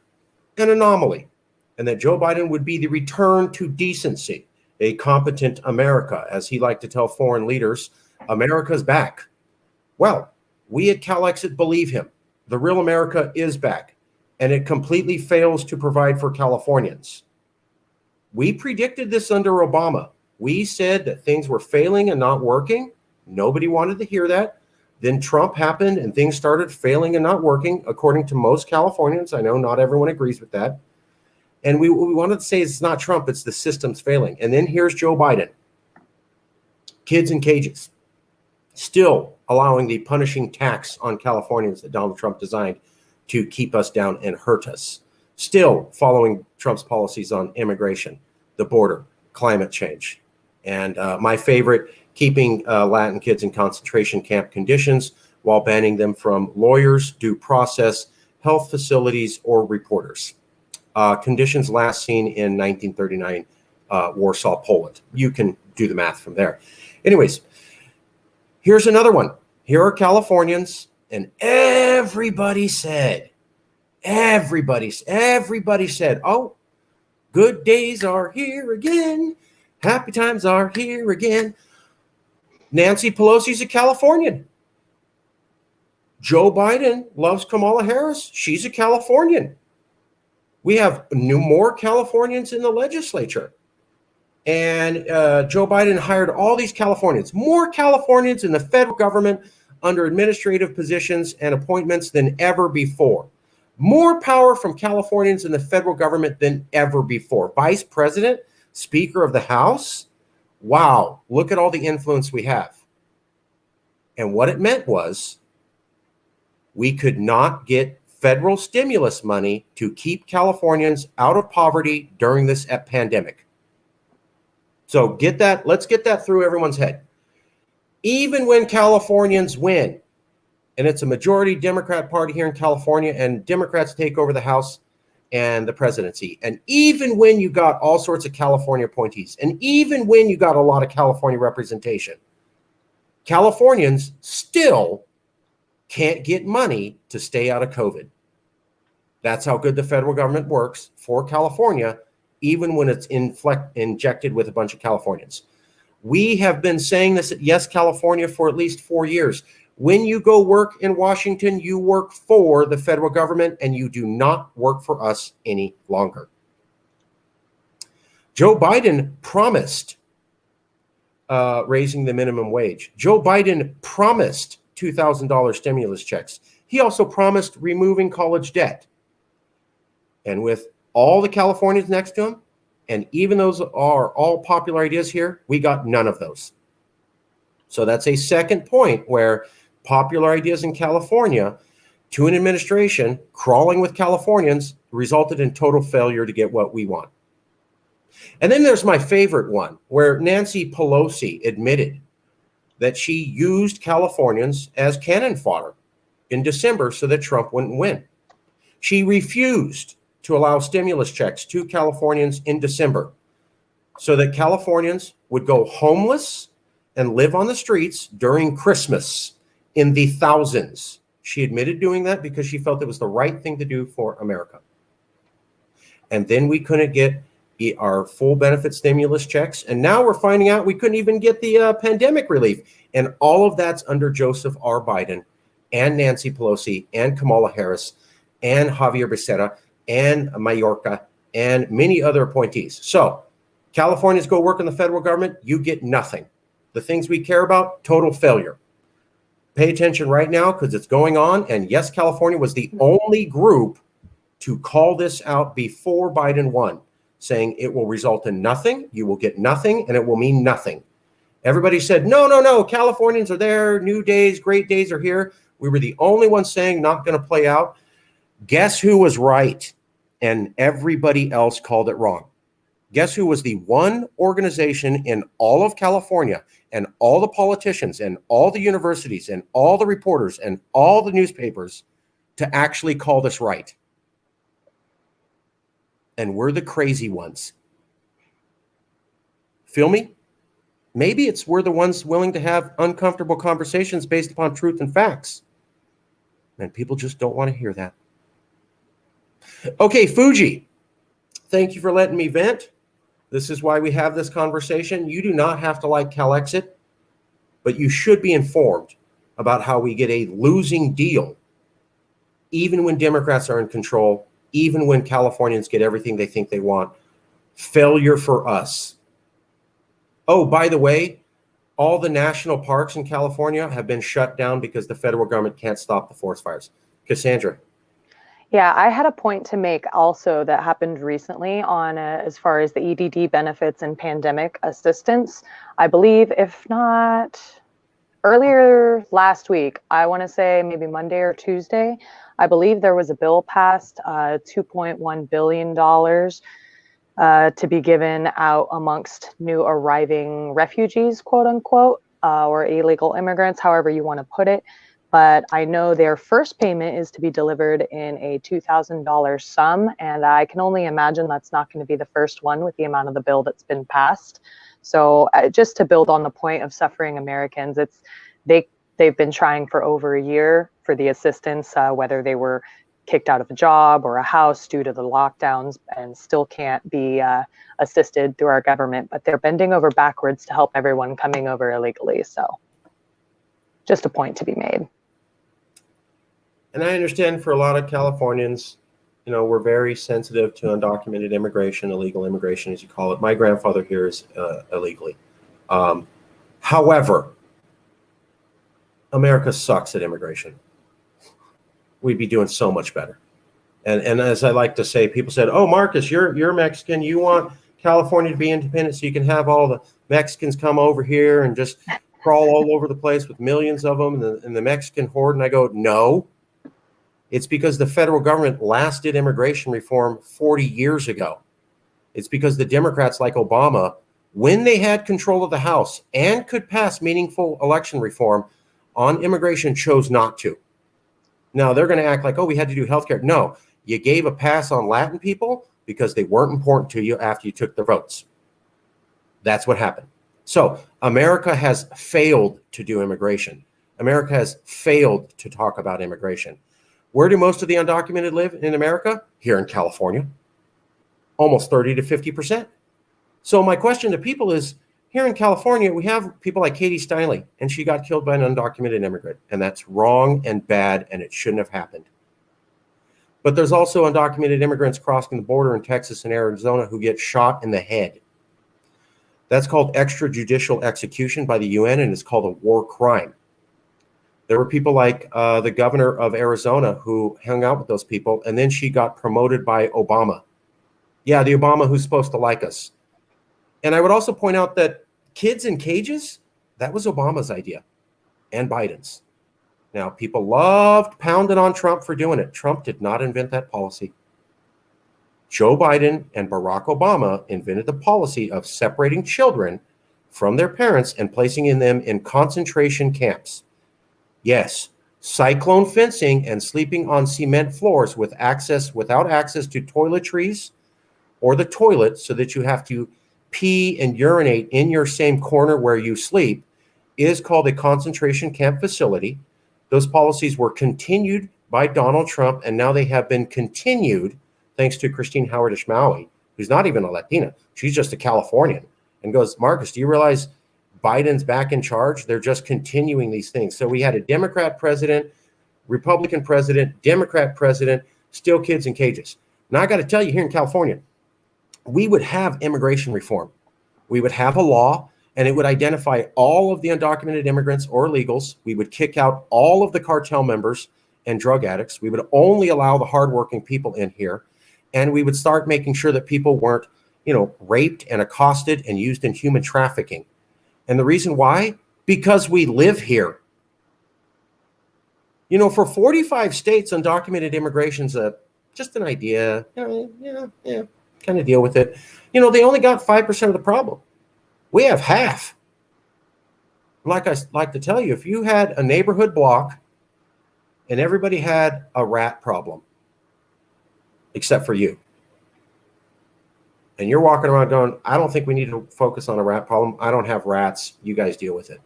an anomaly, and that Joe Biden would be the return to decency. A competent America, as he liked to tell foreign leaders, America's back. Well, we at Calexit believe him. The real America is back, and it completely fails to provide for Californians. We predicted this under Obama. We said that things were failing and not working. Nobody wanted to hear that. Then Trump happened, and things started failing and not working, according to most Californians. I know not everyone agrees with that. And we wanted to say it's not Trump, it's the system's failing. And then here's Joe Biden. Kids in cages. Still allowing the punishing tax on Californians that Donald Trump designed to keep us down and hurt us. Still following Trump's policies on immigration, the border, climate change. And my favorite, keeping Latin kids in concentration camp conditions while banning them from lawyers, due process, health facilities, or reporters. Conditions last seen in 1939, Warsaw, Poland. You can do the math from there. Anyways, here's another one. Here are Californians, and everybody said, oh, good days are here again. Happy times are here again. Nancy Pelosi's a Californian. Joe Biden loves Kamala Harris. She's a Californian. We have more Californians in the legislature. And Joe Biden hired all these Californians, more Californians in the federal government under administrative positions and appointments than ever before. More power from Californians in the federal government than ever before. Vice President, Speaker of the House. Wow, look at all the influence we have. And what it meant was we could not get federal stimulus money to keep Californians out of poverty during this pandemic. So get that, let's get that through everyone's head. Even when Californians win, and it's a majority Democrat party here in California, and Democrats take over the House and the presidency, and even when you got all sorts of California appointees, and even when you got a lot of California representation, Californians still can't get money to stay out of COVID. That's how good the federal government works for California, even when it's injected with a bunch of Californians. We have been saying this at Yes California for at least 4 years. When you go work in Washington, you work for the federal government and you do not work for us any longer. Joe Biden promised raising the minimum wage. Joe Biden promised $2,000 stimulus checks. He also promised removing college debt. And with all the Californians next to him, and even those are all popular ideas here, we got none of those. So that's a second point where popular ideas in California to an administration crawling with Californians resulted in total failure to get what we want. And then there's my favorite one where Nancy Pelosi admitted that she used Californians as cannon fodder in December so that Trump wouldn't win. She refused to allow stimulus checks to Californians in December so that Californians would go homeless and live on the streets during Christmas in the thousands. She admitted doing that because she felt it was the right thing to do for America. And then we couldn't get our full benefit stimulus checks. And now we're finding out we couldn't even get the pandemic relief. And all of that's under Joseph R. Biden and Nancy Pelosi and Kamala Harris and Javier Becerra and Mayorkas and many other appointees. So Californians go work in the federal government, you get nothing. The things we care about, total failure. Pay attention right now because it's going on. And yes, California was the only group to call this out before Biden won, saying it will result in nothing, you will get nothing, and it will mean nothing. Everybody said, no, Californians are there, new days, great days are here. We were the only ones saying not going to play out. Guess who was right? And everybody else called it wrong. Guess who was the one organization in all of California and all the politicians and all the universities and all the reporters and all the newspapers to actually call this right? And we're the crazy ones. Feel me? Maybe we're the ones willing to have uncomfortable conversations based upon truth and facts. And people just don't want to hear that. Okay, Fuji, thank you for letting me vent. This is why we have this conversation. You do not have to like Calexit, but you should be informed about how we get a losing deal, even when Democrats are in control, even when Californians get everything they think they want. Failure for us. Oh, by the way, all the national parks in California have been shut down because the federal government can't stop the forest fires. Cassandra. Yeah, I had a point to make also that happened recently on as far as the EDD benefits and pandemic assistance. I believe, if not earlier last week, I want to say maybe Monday or Tuesday, I believe there was a bill passed, $2.1 billion to be given out amongst new arriving refugees, quote unquote, or illegal immigrants, however you want to put it. But I know their first payment is to be delivered in a $2,000 sum. And I can only imagine that's not going to be the first one with the amount of the bill that's been passed. So just to build on the point of suffering Americans, they've been trying for over a year for the assistance, whether they were kicked out of a job or a house due to the lockdowns and still can't be assisted through our government. But they're bending over backwards to help everyone coming over illegally. So just a point to be made. And I understand for a lot of Californians, we're very sensitive to undocumented immigration, illegal immigration, as you call it. My grandfather here is illegally. However, America sucks at immigration. We'd be doing so much better. And as I like to say, people said, "Oh, Marcus, you're Mexican. You want California to be independent so you can have all the Mexicans come over here and just crawl all over the place with millions of them and the Mexican horde." And I go, no. It's because the federal government last did immigration reform 40 years ago. It's because the Democrats like Obama, when they had control of the House and could pass meaningful election reform on immigration, chose not to. Now they're going to act like, oh, we had to do healthcare. No, you gave a pass on Latin people because they weren't important to you after you took the votes. That's what happened. So America has failed to do immigration. America has failed to talk about immigration. Where do most of the undocumented live in America? Here in California, almost 30 to 50%. So my question to people is, here in California, we have people like Katie Steinle, and she got killed by an undocumented immigrant, and that's wrong and bad, and it shouldn't have happened. But there's also undocumented immigrants crossing the border in Texas and Arizona who get shot in the head. That's called extrajudicial execution by the UN, and it's called a war crime. There were people like the governor of Arizona who hung out with those people, and then she got promoted by Obama. Yeah, the Obama who's supposed to like us. And I would also point out that kids in cages, that was Obama's idea and Biden's. Now, people loved pounding on Trump for doing it. Trump did not invent that policy. Joe Biden and Barack Obama invented the policy of separating children from their parents and placing them in concentration camps. Yes, cyclone fencing and sleeping on cement floors without access to toiletries or the toilet so that you have to pee and urinate in your same corner where you sleep is called a concentration camp facility. Those policies were continued by Donald Trump, and now they have been continued thanks to Christine Howard Ishmael, who's not even a Latina. She's just a Californian, and goes, Marcus, do you realize Biden's back in charge? They're just continuing these things. So we had a Democrat president, Republican president, Democrat president, still kids in cages. Now I got to tell you, here in California, we would have immigration reform. We would have a law, and it would identify all of the undocumented immigrants or illegals. We would kick out all of the cartel members and drug addicts. We would only allow the hardworking people in here. And we would start making sure that people weren't, raped and accosted and used in human trafficking. And the reason why? Because we live here. For 45 states, undocumented immigration's just an idea. Kind of deal with it. They only got 5% of the problem. We have half. Like I like to tell you, if you had a neighborhood block and everybody had a rat problem, except for you, and you're walking around going, I don't think we need to focus on a rat problem. I don't have rats. You guys deal with it.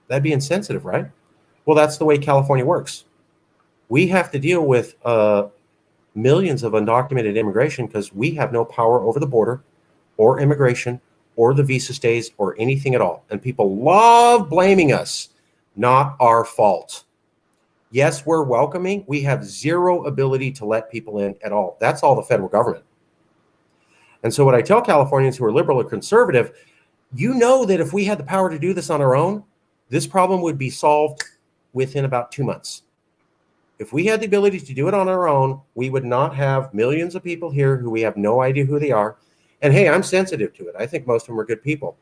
That'd be insensitive, right? Well, that's the way California works. We have to deal with millions of undocumented immigration because we have no power over the border or immigration or the visa stays or anything at all. And people love blaming us. Not our fault. Yes, we're welcoming. We have zero ability to let people in at all. That's all the federal government. And so what I tell Californians who are liberal or conservative, that if we had the power to do this on our own, this problem would be solved within about 2 months. If we had the ability to do it on our own, we would not have millions of people here who we have no idea who they are. And hey, I'm sensitive to it. I think most of them are good people.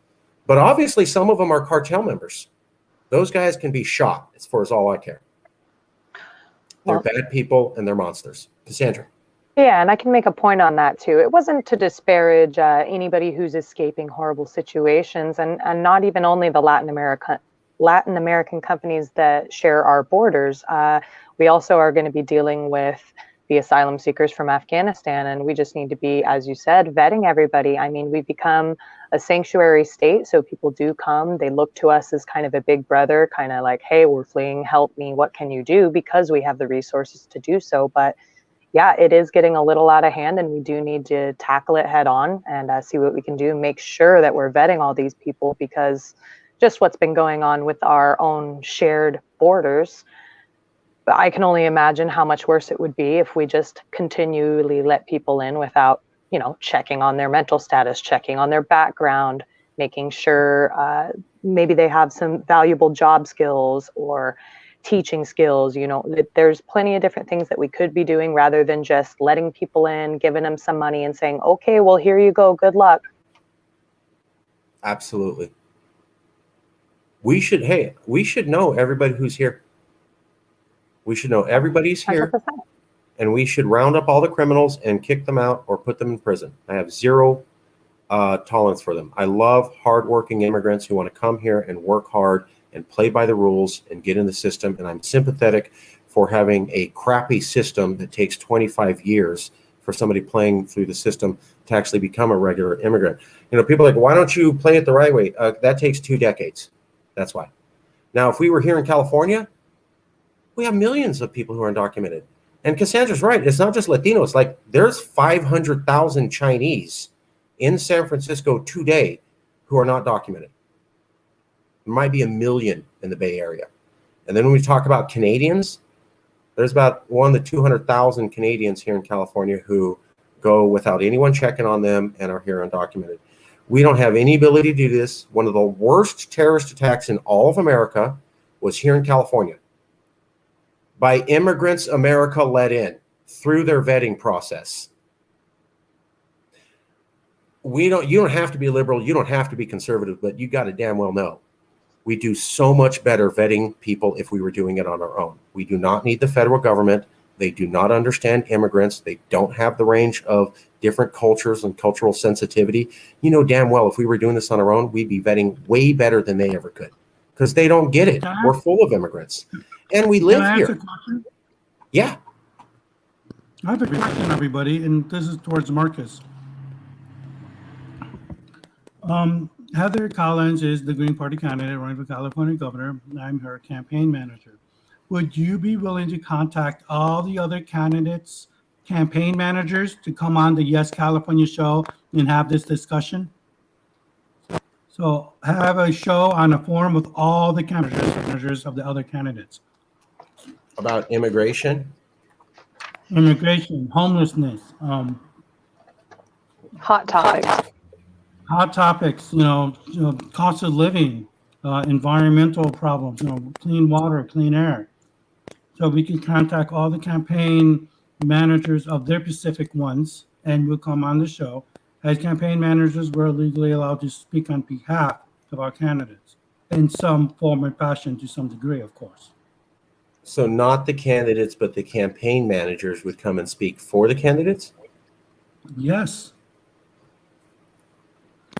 But obviously some of them are cartel members. Those guys can be shot as far as all I care. They're bad people and they're monsters. Cassandra. Yeah, and I can make a point on that too. It wasn't to disparage anybody who's escaping horrible situations, and not even only the Latin American companies that share our borders. We also are going to be dealing with the asylum seekers from Afghanistan, and we just need to be, as you said, vetting everybody. I mean, we've become a sanctuary state, so people do come. They look to us as kind of a big brother, kind of like, hey, we're fleeing, help me, what can you do? Because we have the resources to do so. But yeah, it is getting a little out of hand, and we do need to tackle it head on and see what we can do, make sure that we're vetting all these people, because just what's been going on with our own shared borders, But I can only imagine how much worse it would be if we just continually let people in without, checking on their mental status, checking on their background, making sure maybe they have some valuable job skills or teaching skills. There's plenty of different things that we could be doing rather than just letting people in, giving them some money and saying, okay, well, here you go. Good luck. Absolutely. We should know everybody who's here. We should know everybody's here. 100%. And we should round up all the criminals and kick them out or put them in prison. I have zero tolerance for them. I love hardworking immigrants who want to come here and work hard and play by the rules and get in the system. And I'm sympathetic for having a crappy system that takes 25 years for somebody playing through the system to actually become a regular immigrant. People are like, why don't you play it the right way? That takes 2 decades. That's why. Now, if we were here in California, we have millions of people who are undocumented. And Cassandra's right. It's not just Latinos. Like, there's 500,000 Chinese in San Francisco today who are not documented. There might be 1 million in the Bay Area. And then when we talk about Canadians, there's about 1 to 200,000 Canadians here in California who go without anyone checking on them and are here undocumented. We don't have any ability to do this. One of the worst terrorist attacks in all of America was here in California, by immigrants America let in through their vetting process. You don't have to be liberal, you don't have to be conservative, but you got to damn well know we do so much better vetting people if we were doing it on our own. We do not need the federal government. They do not understand immigrants. They don't have the range of different cultures and cultural sensitivity. You know damn well if we were doing this on our own, we'd be vetting way better than they ever could, because they don't get it. We're full of immigrants. And we live Can I here. ask a question? Yeah. I have a question, everybody, and this is towards Marcus. Heather Collins is the Green Party candidate running for California governor. I'm her campaign manager. Would you be willing to contact all the other candidates, campaign managers, to come on the Yes California show and have this discussion? So have a show on a forum with all the managers of the other candidates. About immigration. Immigration, homelessness, Hot topics. hot topics, cost of living, environmental problems, clean water, clean air. So we can contact all the campaign managers of their specific ones, and we'll come on the show. As campaign managers, we're legally allowed to speak on behalf of our candidates in some form or fashion, to some degree, of course. So not the candidates, but the campaign managers would come and speak for the candidates? Yes.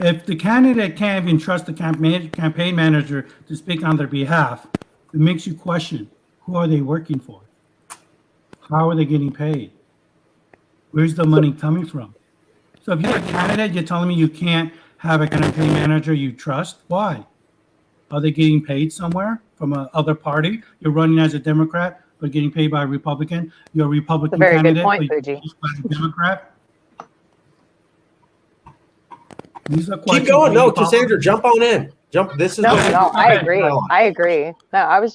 If the candidate can't even trust the campaign manager to speak on their behalf, it makes you question, who are they working for? How are they getting paid? Where's the money coming from? So if you're a candidate, you're telling me you can't have a campaign manager you trust? Why? Are they getting paid somewhere from another party? You're running as a Democrat, but getting paid by a Republican. You're a Republican That's a very good candidate, point, but you're Fuji. paid by a Democrat. These are Keep questions going. we No, need to follow. Cassandra, jump on in. Jump. This is No, what- I agree. I agree. No, I was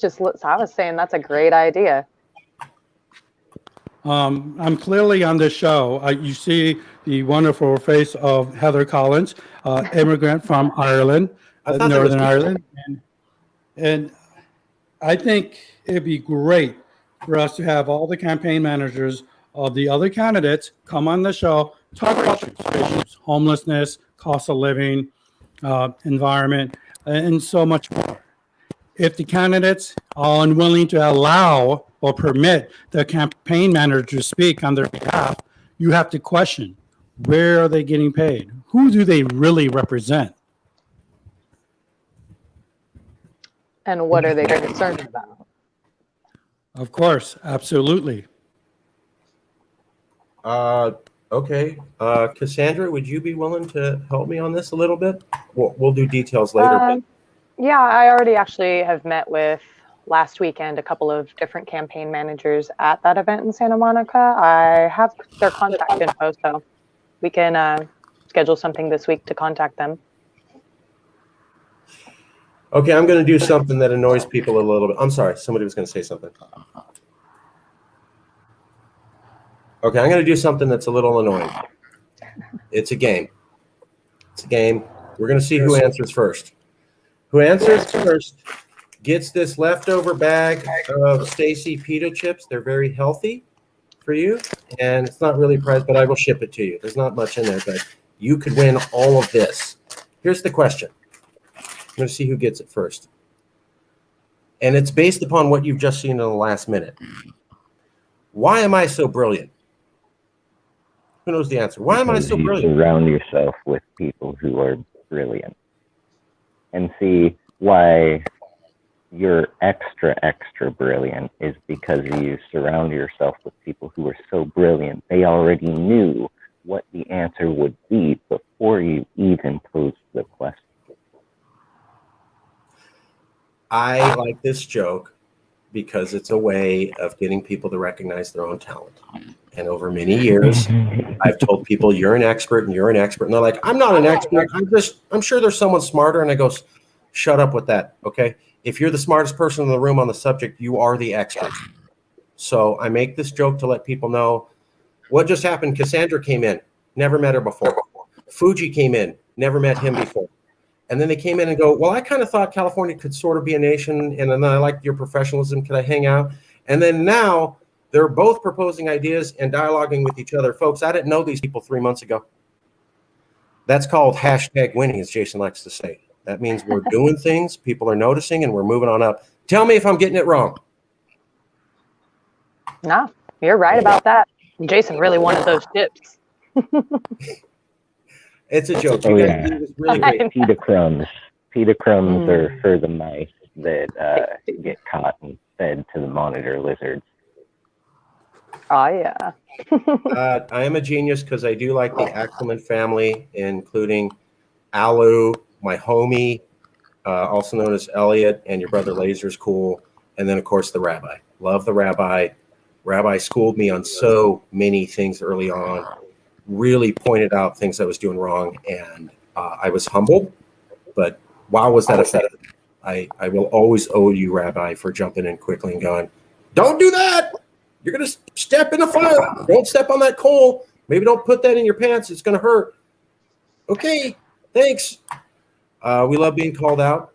saying that's a great idea. I'm clearly on the show. You see the wonderful face of Heather Collins, immigrant from Ireland, I thought that was Northern beautiful. Ireland. And I think it'd be great for us to have all the campaign managers of the other candidates come on the show, talk about issues, homelessness, cost of living, environment, and so much more. If the candidates are unwilling to allow or permit the campaign manager to speak on their behalf, you have to question, where are they getting paid? Who do they really represent? And what are they concerned about? Of course, absolutely. Okay. Cassandra, would you be willing to help me on this a little bit? We'll do details later. But Yeah, I already actually have met with last weekend a couple of different campaign managers at that event in Santa Monica. I have their contact info, so we can schedule something this week to contact them. okay, I'm going to do something that annoys people a little bit. I'm sorry. Somebody was going to say something. Okay, I'm going to do something that's a little annoying. It's a game. It's a game. We're going to see who answers first. Who answers first gets this leftover bag of Stacy pita chips. They're very healthy for you, and it's not really priced, but I will ship it to you. There's not much in there, but you could win all of this. Here's the question. I'm going to see who gets it first. And it's based upon what you've just seen in the last minute. Why am I so brilliant? Who knows the answer? Why am I so You brilliant? surround yourself with people who are brilliant. And see why you're extra brilliant is because you surround yourself with people who are so brilliant. They already knew what the answer would be before you even posed the question. I like this joke because it's a way of getting people to recognize their own talent. And over many years, I've told people, you're an expert and you're an expert. And they're like, I'm not an expert. I'm sure there's someone smarter. And I go, shut up with that. Okay. If you're the smartest person in the room on the subject, you are the expert. So I make this joke to let people know what just happened. Cassandra came in, never met her before. Fuji came in, never met him before. And then they came in and go, well, I kind of thought California could sort of be a nation. And then I liked your professionalism. Could I hang out? And then now they're both proposing ideas and dialoguing with each other. Folks, I didn't know these people 3 months ago. That's called #winning, as Jason likes to say. That means we're doing things, people are noticing, and we're moving on up. Tell me if I'm getting it wrong. No, you're right about that. Jason really wanted those chips. It's a joke. Oh, You guys yeah. do this really great. Pita crumbs. Pita crumbs are for the mice that get caught and fed to the monitor lizards. Oh, yeah. I am a genius because I do like the Ackerman family, including Alu, my homie, also known as Elliot, and your brother Laser's cool. And then, of course, the rabbi. Love the rabbi. Rabbi schooled me on so many things early on, really pointed out things I was doing wrong, and I was humbled. But wow, was that effective. I will always owe you, Rabbi, for jumping in quickly and going, don't do that. You're going to step in a fire. Don't step on that coal. Maybe don't put that in your pants. It's going to hurt. Okay, thanks. We love being called out.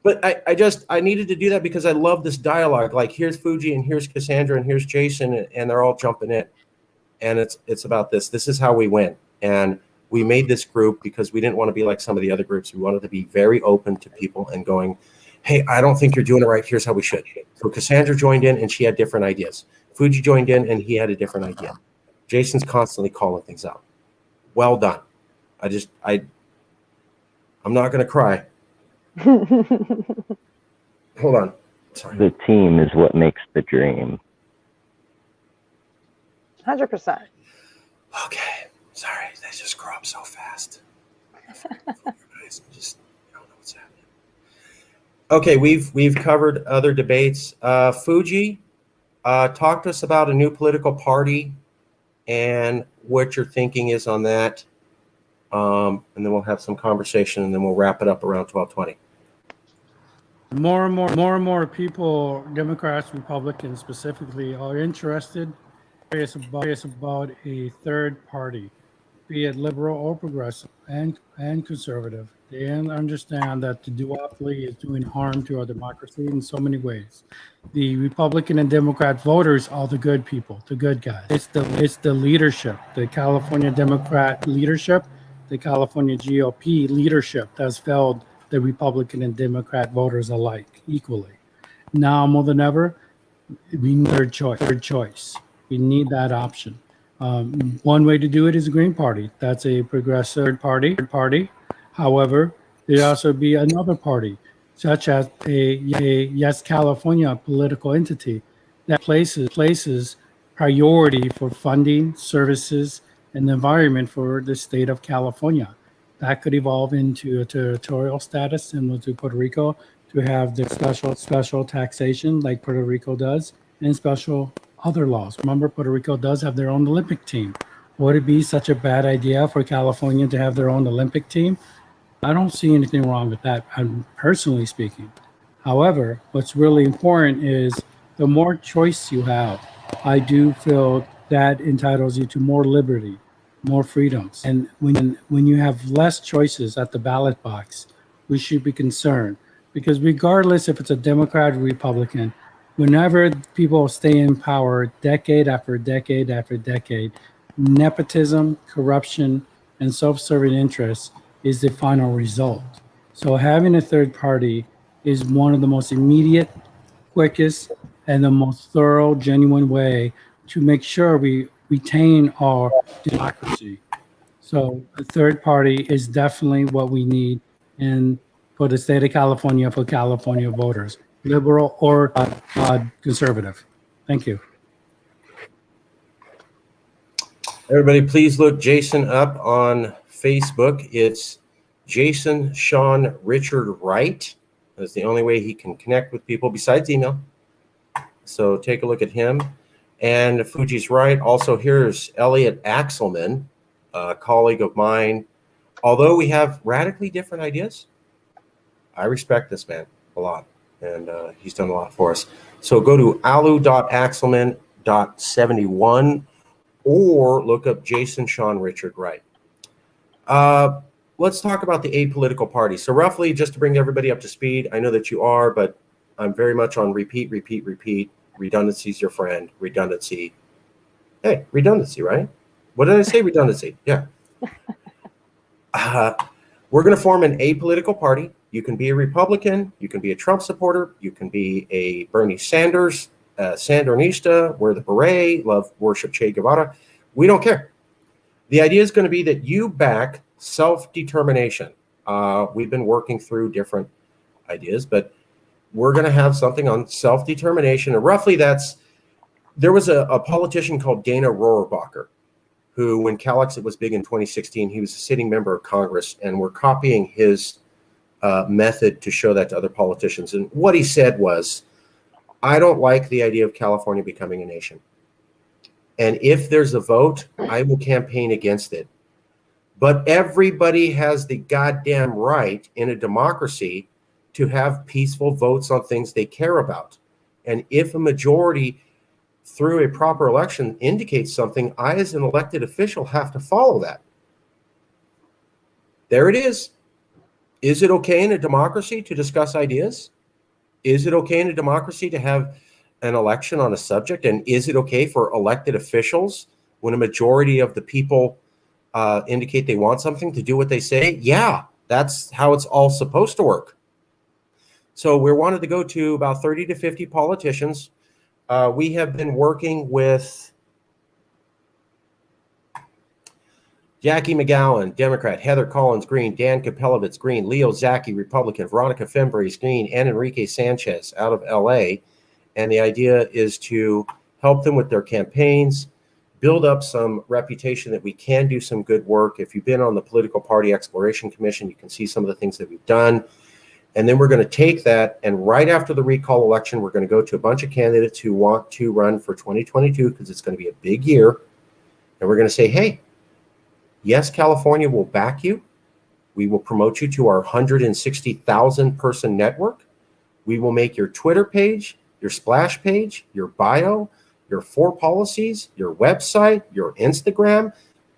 But I needed to do that because I love this dialogue. Like, here's Fuji and here's Cassandra and here's Jason, and they're all jumping in. And it's about this. This is how we win. And we made this group because we didn't want to be like some of the other groups. We wanted to be very open to people and going, hey, I don't think you're doing it right. Here's how we should. So Cassandra joined in and she had different ideas. Fuji joined in and he had a different idea. Jason's constantly calling things out. Well done. I'm not going to cry. Hold on. Sorry. The team is what makes the dream. 100%. Okay. Sorry. They just grow up so fast. Just don't know what's happening. Okay, we've covered other debates. Fuji, talk to us about a new political party and what your thinking is on that. And then we'll have some conversation, and then we'll wrap it up around 12:20. More and more people, Democrats, Republicans specifically, are interested. It's about a third party, be it liberal or progressive and conservative. They understand that the duopoly is doing harm to our democracy in so many ways. The Republican and Democrat voters are the good people, the good guys. It's the leadership, the California Democrat leadership, the California GOP leadership that's failed the Republican and Democrat voters alike equally. Now more than ever, we need third choice. We need that option. One way to do it is a Green Party. That's a progressive party. However, there also be another party, such as a Yes California political entity that places priority for funding, services, and the environment for the state of California. That could evolve into a territorial status similar to Puerto Rico, to have the special taxation like Puerto Rico does, and special other laws. Remember, Puerto Rico does have their own Olympic team. Would it be such a bad idea for California to have their own Olympic team? I don't see anything wrong with that, personally speaking. However, what's really important is the more choice you have, I do feel that entitles you to more liberty, more freedoms. And when you have less choices at the ballot box, we should be concerned, because regardless if it's a Democrat or Republican, whenever people stay in power decade after decade after decade, nepotism, corruption, and self-serving interests is the final result. So having a third party is one of the most immediate, quickest, and the most thorough, genuine way to make sure we retain our democracy. So a third party is definitely what we need in for the state of California, for California voters, liberal or conservative. Thank you. Everybody, please look Jason up on Facebook. It's Jason Sean Richard Wright. That's the only way he can connect with people besides email. So take a look at him. And Fuji's right. Also, here's Elliot Axelman, a colleague of mine. Although we have radically different ideas, I respect this man a lot, and he's done a lot for us. So go to alu.axelman.71 or look up Jason Sean Richard Wright. Let's talk about the apolitical party. So roughly, just to bring everybody up to speed, I know that you are, but I'm very much on repeat. Redundancy is your friend. Redundancy. Hey, redundancy, right? What did I say? Redundancy. Yeah. We're going to form an apolitical party. You can be a Republican. You can be a Trump supporter. You can be a Bernie Sanders, Sandernista, wear the beret, love, worship Che Guevara. We don't care. The idea is going to be that you back self-determination. We've been working through different ideas, but we're going to have something on self-determination. And roughly there was a politician called Dana Rohrabacher, who, when Calexit was big in 2016, he was a sitting member of Congress, and we're copying his method to show that to other politicians. And what he said was, I don't like the idea of California becoming a nation. And if there's a vote, I will campaign against it. But everybody has the goddamn right in a democracy to have peaceful votes on things they care about. And if a majority through a proper election indicates something, I, as an elected official, have to follow that. There it is. Is it okay in a democracy to discuss ideas? Is it okay in a democracy to have an election on a subject? And is it okay for elected officials, when a majority of the people indicate they want something, to do what they say? Yeah, that's how it's all supposed to work. So we wanted to go to about 30 to 50 politicians. We have been working with Jackie McGowan, Democrat; Heather Collins, Green; Dan Kapelovitz, Green; Leo Zaki, Republican; Veronica Fembres, Green; and Enrique Sanchez out of LA. And the idea is to help them with their campaigns, build up some reputation that we can do some good work. If you've been on the Political Party Exploration Commission, you can see some of the things that we've done. And then we're going to take that, and right after the recall election, we're going to go to a bunch of candidates who want to run for 2022, because it's going to be a big year. And we're going to say, hey, yes, California will back you. We will promote you to our 160,000 person network. We will make your Twitter page, your splash page, your bio, your 4 policies, your website, your Instagram,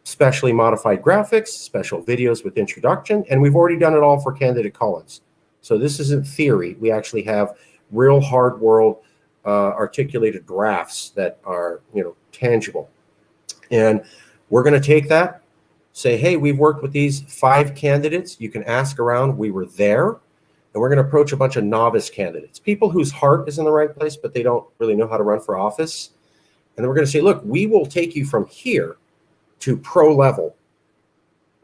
specially modified graphics, special videos with introduction. And we've already done it all for candidate Collins. So this isn't theory. We actually have real hard world articulated graphs that are, tangible. And we're going to take that, say, hey, we've worked with these 5 candidates. You can ask around. We were there. And we're going to approach a bunch of novice candidates, people whose heart is in the right place, but they don't really know how to run for office. And then we're going to say, look, we will take you from here to pro level.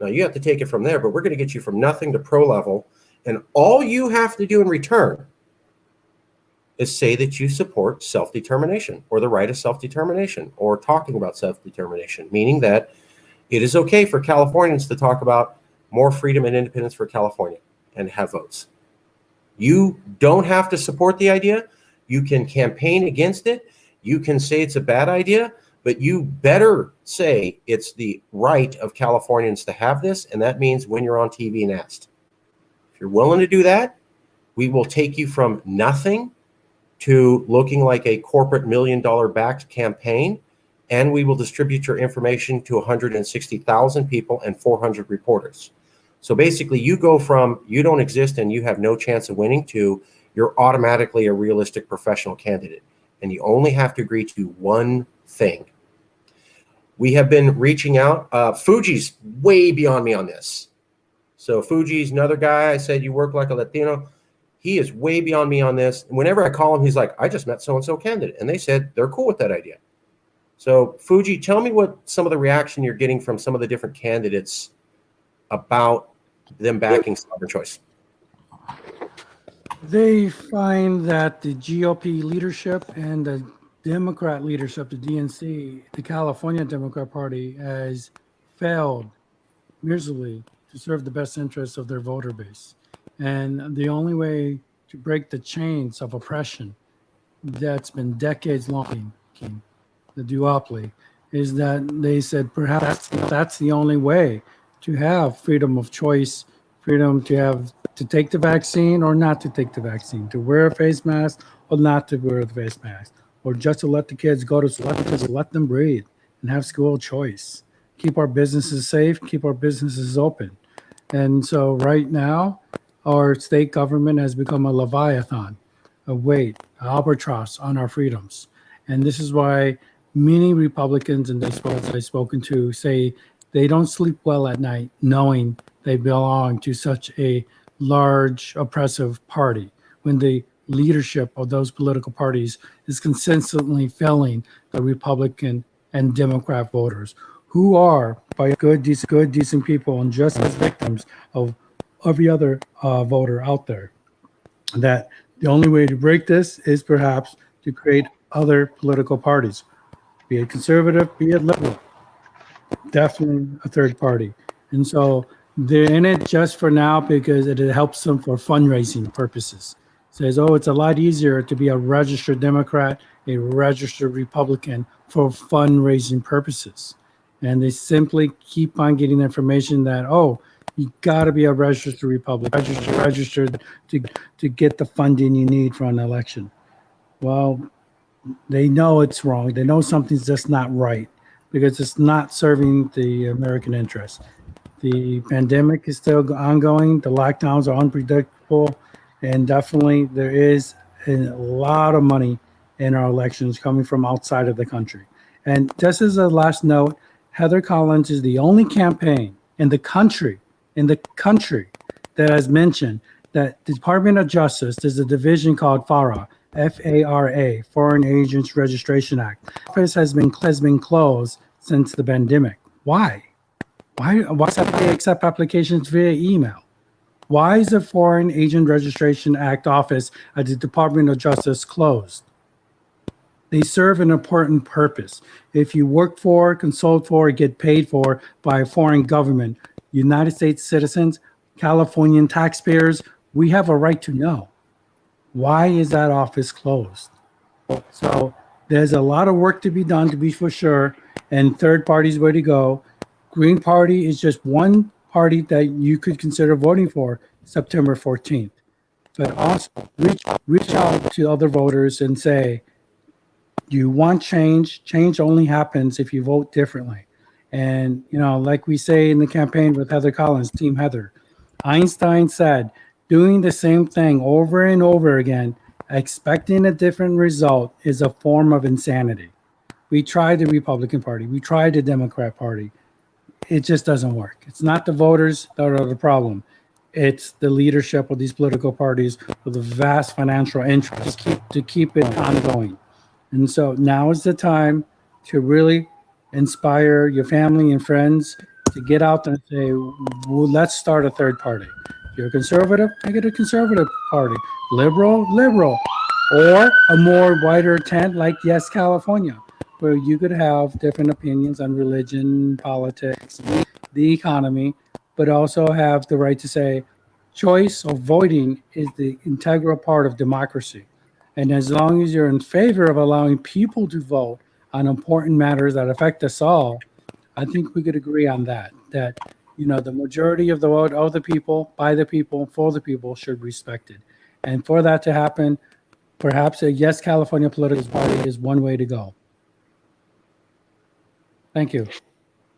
Now, you have to take it from there, but we're going to get you from nothing to pro level. And all you have to do in return is say that you support self-determination, or the right of self-determination, or talking about self-determination, meaning that it is okay for Californians to talk about more freedom and independence for California and have votes. You don't have to support the idea. You can campaign against it. You can say it's a bad idea, but you better say it's the right of Californians to have this. And that means when you're on TV and asked. If you're willing to do that, we will take you from nothing to looking like a corporate $1 million backed campaign. and we will distribute your information to 160,000 people and 400 reporters. So basically, you go from you don't exist and you have no chance of winning to you're automatically a realistic professional candidate. And you only have to agree to one thing. We have been reaching out. Fuji's way beyond me on this. So Fuji's another guy. I said, you work like a Latino. He is way beyond me on this. And whenever I call him, he's like, I just met so-and-so candidate. And they said they're cool with that idea. So Fuji, tell me what some of the reaction you're getting from some of the different candidates about them backing sovereign choice. They find that the GOP leadership and the Democrat leadership, the DNC, the California Democrat Party, has failed miserably to serve the best interests of their voter base. And the only way to break the chains of oppression that's been decades long, the duopoly, is that they said perhaps that's the only way to have freedom of choice, freedom to take the vaccine or not to take the vaccine, to wear a face mask or not to wear the face mask, or just to let the kids go to school, let them breathe and have school choice. Keep our businesses safe, keep our businesses open. And so right now, our state government has become a leviathan, a weight, an albatross on our freedoms. And this is why many Republicans and I've spoken to say they don't sleep well at night knowing they belong to such a large oppressive party when the leadership of those political parties is consistently failing the Republican and Democrat voters, who are by good, decent people and just as victims of every other voter out there. That the only way to break this is perhaps to create other political parties, be it conservative, be it liberal, definitely a third party. And so they're in it just for now because it helps them for fundraising purposes. Says, oh, it's a lot easier to be a registered Democrat, a registered Republican for fundraising purposes. And they simply keep on getting information that, oh, you got to be a registered Republican, registered to get the funding you need for an election. Well, they know it's wrong. They know something's just not right because it's not serving the American interest. The pandemic is still ongoing. The lockdowns are unpredictable. And definitely there is a lot of money in our elections coming from outside of the country. And just as a last note, Heather Collins is the only campaign in the country that has mentioned that the Department of Justice, there's a division called FARA, F-A-R-A, Foreign Agents Registration Act. Office has been closed since the pandemic. Why do they accept applications via email? Why is the Foreign Agent Registration Act office at the Department of Justice closed? They serve an important purpose. If you work for, consult for, get paid for by a foreign government, United States citizens, Californian taxpayers, we have a right to know. Why is that office closed? So there's a lot of work to be done, to be for sure, and third parties way to go. Green Party is just one party that you could consider voting for September 14th. But also reach out to other voters and say, you want change. Change only happens if you vote differently. And, you know, like we say in the campaign with Heather Collins, Team Heather, Einstein said, doing the same thing over and over again, expecting a different result is a form of insanity. We tried the Republican Party. We tried the Democrat Party. It just doesn't work. It's not the voters that are the problem. It's the leadership of these political parties with a vast financial interest to keep it ongoing. And so now is the time to really inspire your family and friends to get out there and say, well, let's start a third party. If you're a conservative, make it a conservative party. Liberal, or a more wider tent like Yes California, where you could have different opinions on religion, politics, the economy, but also have the right to say choice of voting is the integral part of democracy. And as long as you're in favor of allowing people to vote on important matters that affect us all, I think we could agree on that, you know, the majority of the vote of the people, by the people, for the people should be respected. And for that to happen, perhaps a Yes California political party is one way to go. Thank you.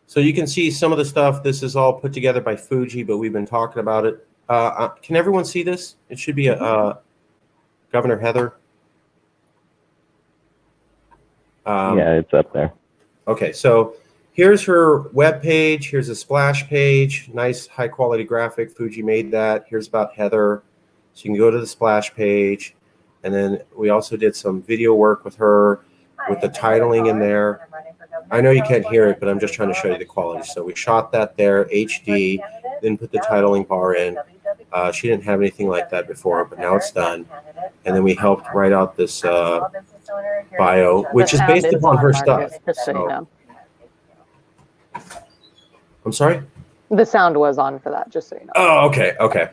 So you can see some of the stuff. This is all put together by Fuji, but we've been talking about it. Can everyone see this? It should be Governor Heather. Yeah, it's up there. Okay, so here's her web page. Here's a splash page. Nice high quality graphic. Fuji made that. Here's about Heather. So you can go to the splash page. And then we also did some video work with her with the titling in there. I know you can't hear it, but I'm just trying to show you the quality. So we shot that there, HD, then put the titling bar in. She didn't have anything like that before, but now it's done. And then we helped write out this bio, which is based upon her stuff. Just so you know. I'm sorry? The sound was on for that, just so you know. Oh, okay, okay.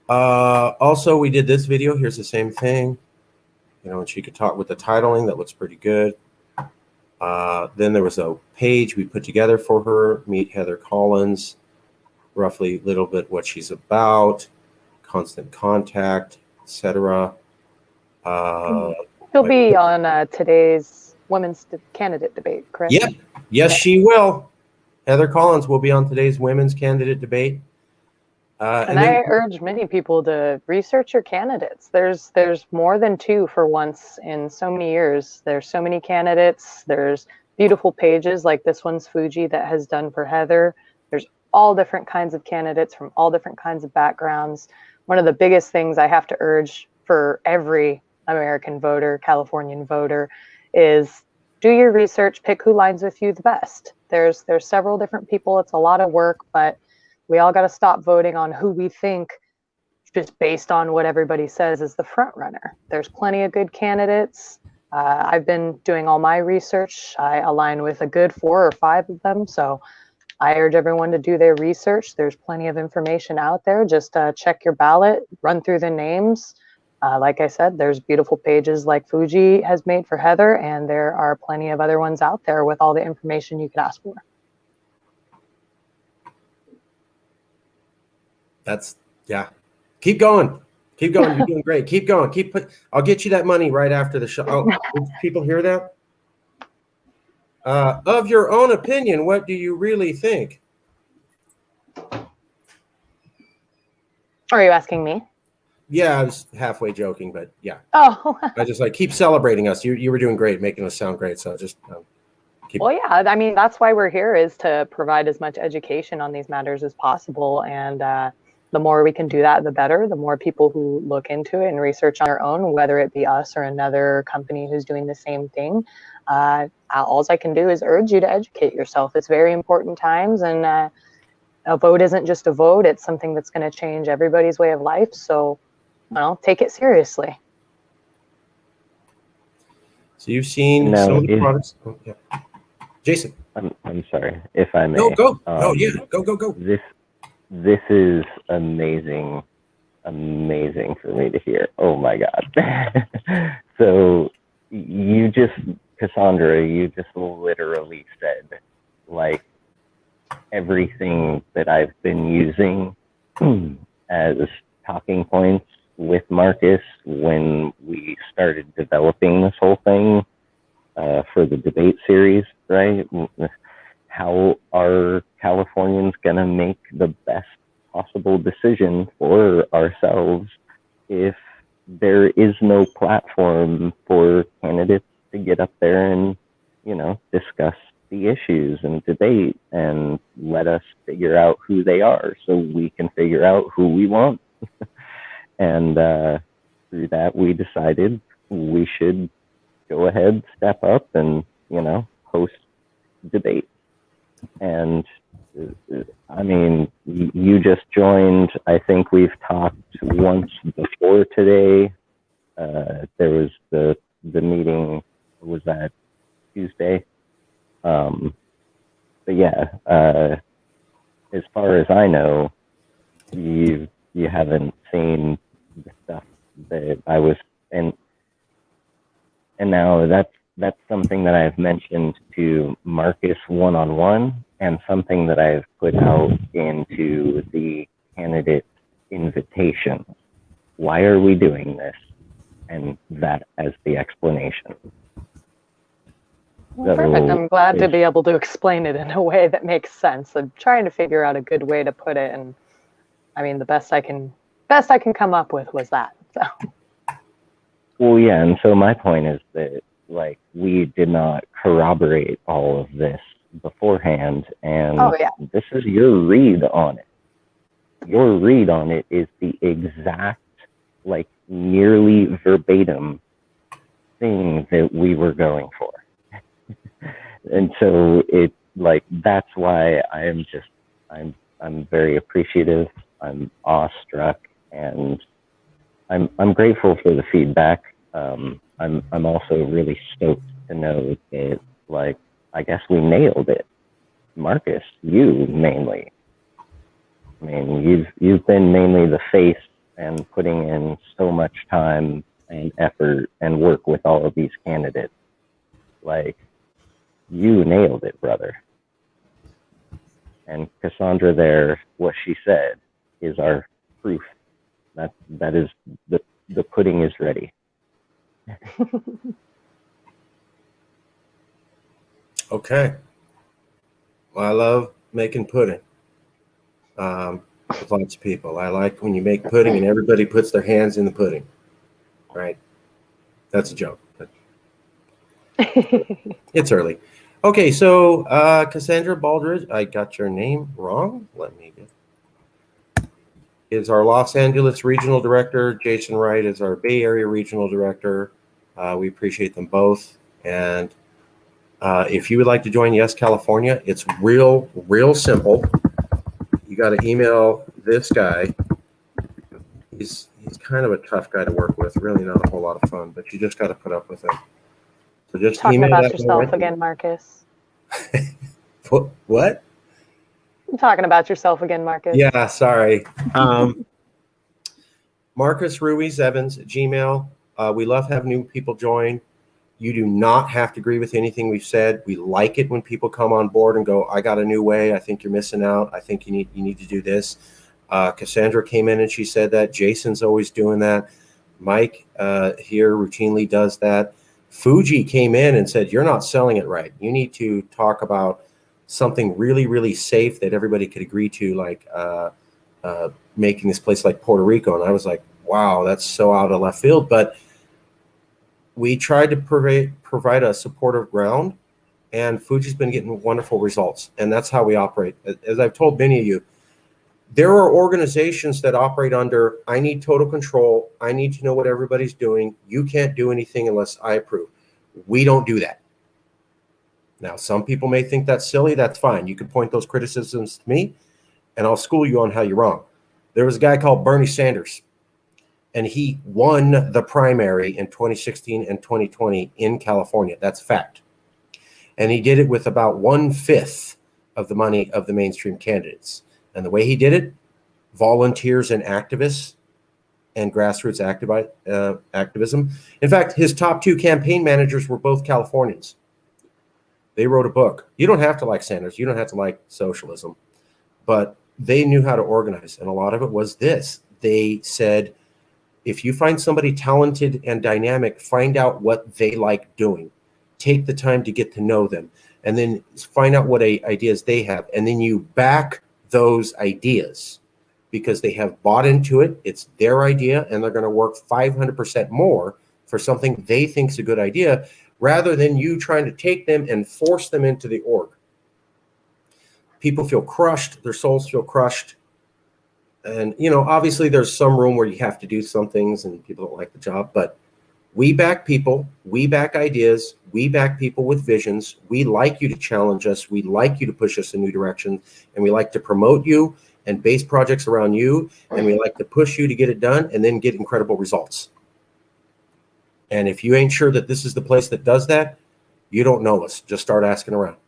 Also, we did this video. Here's the same thing. You know, and she could talk with the titling. That looks pretty good. Then there was a page we put together for her. Meet Heather Collins. Roughly a little bit what she's about. Constant contact, etc. She'll be on today's women's candidate debate, correct? Yep. Yes, she will. Heather Collins will be on today's women's candidate debate. And I urge many people to research your candidates. There's more than two for once in so many years. There's so many candidates. There's beautiful pages like this one's Fuji that has done for Heather. There's all different kinds of candidates from all different kinds of backgrounds. One of the biggest things I have to urge for every American voter, Californian voter, is do your research, pick who lines with you the best. There's several different people. It's a lot of work, but we all got to stop voting on who we think just based on what everybody says is the front runner. There's plenty of good candidates. I've been doing all my research. I align with a good 4 or 5 of them. So I urge everyone to do their research. There's plenty of information out there. Just check your ballot, run through the names. Like I said, there's beautiful pages like Fuji has made for Heather, and there are plenty of other ones out there with all the information you could ask for. That's, yeah. Keep going. Keep going. You're doing great. Keep going. I'll get you that money right after the show. Oh, did people hear that? Of your own opinion, what do you really think? Are you asking me? Yeah, I was halfway joking, but yeah. Oh. I just like keep celebrating us. You were doing great, making us sound great. So just keep. Well, yeah, I mean, that's why we're here, is to provide as much education on these matters as possible. And the more we can do that, the better. The more people who look into it and research on their own, whether it be us or another company who's doing the same thing, all I can do is urge you to educate yourself. It's very important times, and a vote isn't just a vote. It's something that's going to change everybody's way of life. So, well, take it seriously. So you've seen some of the products. Oh, yeah. Jason. I'm sorry, if I may. No, go. Oh, yeah. Go. This is amazing for me to hear. Oh my God. So Cassandra, you just literally said like everything that I've been using as talking points with Marcus when we started developing this whole thing for the debate series, right? How are Californians going to make the best possible decision for ourselves if there is no platform for candidates to get up there and, discuss the issues and debate and let us figure out who they are so we can figure out who we want. And through that, we decided we should go ahead, step up, and, host debate. And I mean, you just joined. I think we've talked once before today. There was the meeting, was that Tuesday? But yeah, as far as I know, you haven't seen the stuff that I was, and now that's something that I've mentioned to Marcus one-on-one, and something that I've put out into the candidate invitation. Why are we doing this? And that as the explanation. Well, perfect. I'm glad to be able to explain it in a way that makes sense. I'm trying to figure out a good way to put it, and I mean, the best I can come up with was that. So. Well, yeah, and so my point is that like we did not corroborate all of this beforehand, and this is your read on it. Your read on it is the exact, like nearly verbatim thing that we were going for. And so it like that's why I'm very appreciative. I'm awestruck, and I'm grateful for the feedback. I'm also really stoked to know that like I guess we nailed it. Marcus, you mainly. I mean, you've been mainly the face and putting in so much time and effort and work with all of these candidates. Like, you nailed it, brother. And Cassandra there, what she said is our proof. That is the pudding is ready. Okay. Well, I love making pudding. With lots of people. I like when you make pudding and everybody puts their hands in the pudding. Right? That's a joke. But it's early. Okay, so Cassandra Baldridge, I got your name wrong. Let me get. Is our Los Angeles Regional Director. Jason Wright is our Bay Area Regional Director. We appreciate them both. And if you would like to join Yes California, it's real simple. You got to email this guy. He's kind of a tough guy to work with. Really not a whole lot of fun, but you just got to put up with him. So just talking email about that yourself right again, Marcus. What? I'm talking about yourself again, Marcus. Yeah, sorry. Marcus Ruiz Evans at Gmail. We love having new people join. You do not have to agree with anything we've said. We like it when people come on board and go, I got a new way. I think you're missing out. I think you need to do this. Cassandra came in and she said that. Jason's always doing that. Mike here routinely does that. Fuji came in and said, you're not selling it right. You need to talk about something really, really safe that everybody could agree to, like making this place like Puerto Rico. And I was like, wow, that's so out of left field. But we tried to provide a supportive ground, and Fuji's been getting wonderful results. And that's how we operate. As I've told many of you, there are organizations that operate under, I need total control. I need to know what everybody's doing. You can't do anything unless I approve. We don't do that. Now, some people may think that's silly. That's fine. You can point those criticisms to me, and I'll school you on how you're wrong. There was a guy called Bernie Sanders, and he won the primary in 2016 and 2020 in California. That's fact. And he did it with about 1/5 of the money of the mainstream candidates. And the way he did it, volunteers and activists and grassroots activism. In fact, his top 2 campaign managers were both Californians. They wrote a book. You don't have to like Sanders. You don't have to like socialism. But they knew how to organize. And a lot of it was this. They said, if you find somebody talented and dynamic, find out what they like doing. Take the time to get to know them. And then find out what ideas they have. And then you back those ideas because they have bought into it. It's their idea, and they're going to work 500% more for something they think is a good idea, rather than you trying to take them and force them into the org. People feel crushed. Their souls feel crushed. And, obviously there's some room where you have to do some things and people don't like the job, but we back people, we back ideas, we back people with visions. We like you to challenge us. We like you to push us in new directions, and we like to promote you and base projects around you. And we like to push you to get it done and then get incredible results. And if you ain't sure that this is the place that does that, you don't know us. Just start asking around.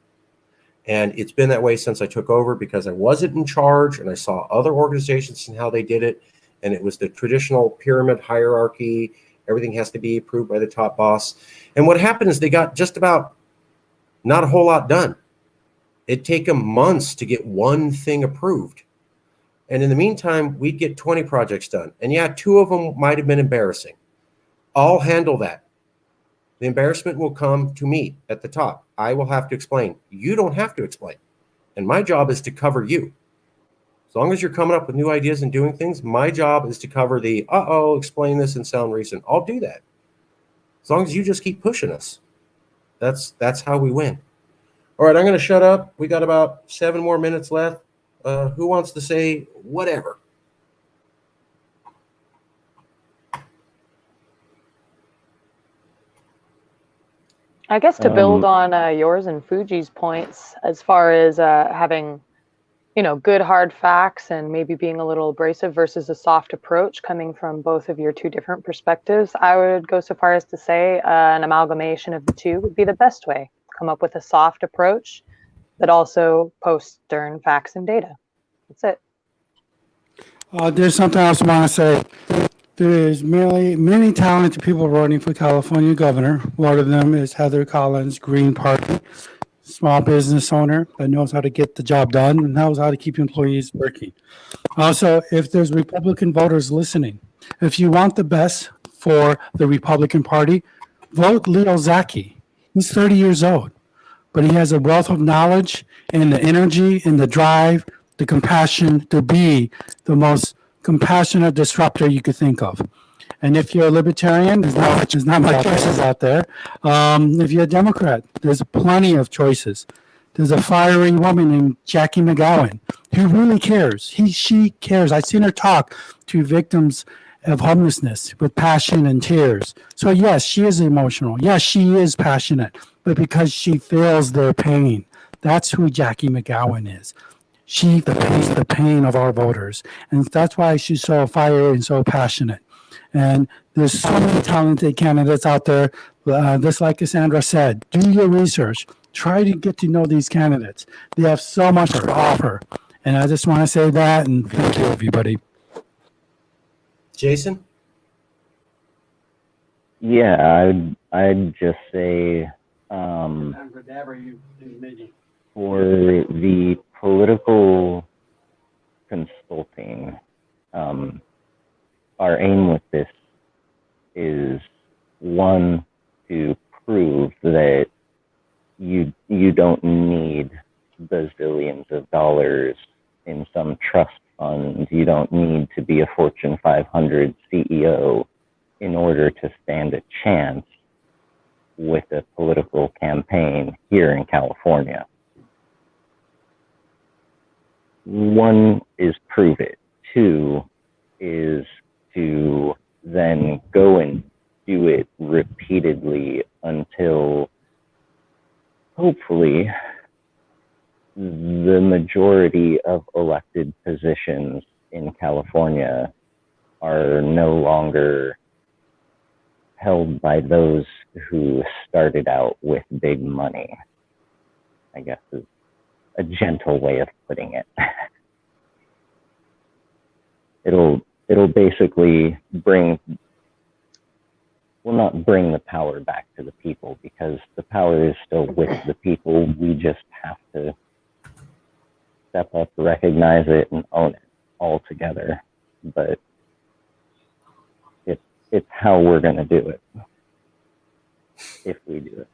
And it's been that way since I took over, because I wasn't in charge and I saw other organizations and how they did it. And it was the traditional pyramid hierarchy. Everything has to be approved by the top boss. And what happened is they got just about not a whole lot done. It'd take them months to get one thing approved. And in the meantime, we'd get 20 projects done. And yeah, 2 of them might have been embarrassing. I'll handle that. the embarrassment will come to me at the top. I will have to explain. You don't have to explain. And my job is to cover you. As long as you're coming up with new ideas and doing things, my job is to cover the, explain this and sound recent. I'll do that. As long as you just keep pushing us. That's how we win. All right, I'm going to shut up. We got about 7 more minutes left. Who wants to say whatever? I guess to build on yours and Fuji's points, as far as having, good hard facts and maybe being a little abrasive versus a soft approach coming from both of your two different perspectives, I would go so far as to say an amalgamation of the two would be the best way. Come up with a soft approach that also posts stern facts and data. That's it. There's something else I want to say. There's many talented people running for California governor. One of them is Heather Collins, Green Party, small business owner that knows how to get the job done and knows how to keep employees working. Also, if there's Republican voters listening, if you want the best for the Republican Party, vote Leo Zaki. He's 30 years old, but he has a wealth of knowledge and the energy and the drive, the compassion to be the most compassionate disruptor you could think of. And if you're a libertarian, there's not much choices out there. If you're a Democrat, there's plenty of choices. There's a fiery woman named Jackie McGowan who really cares. She cares. I've seen her talk to victims of homelessness with passion and tears. So yes, she is emotional. Yes, she is passionate, but because she feels their pain. That's who Jackie McGowan is. She feels the pain of our voters. And that's why she's so fiery and so passionate. And there's so many talented candidates out there. Just like Cassandra said, do your research. Try to get to know these candidates. They have so much to offer. And I just want to say that, and thank you, everybody. Jason? Yeah, I'd just say for the political consulting, our aim with this is, one, to prove that you don't need bazillions of dollars in some trust fund. You don't need to be a Fortune 500 CEO in order to stand a chance with a political campaign here in California. One is prove it. Two is to then go and do it repeatedly until hopefully the majority of elected positions in California are no longer held by those who started out with big money, I guess is a gentle way of putting it. It'll basically will not bring the power back to the people, because the power is still with the people. We just have to step up, recognize it, and own it all together. But it's how we're going to do it, if we do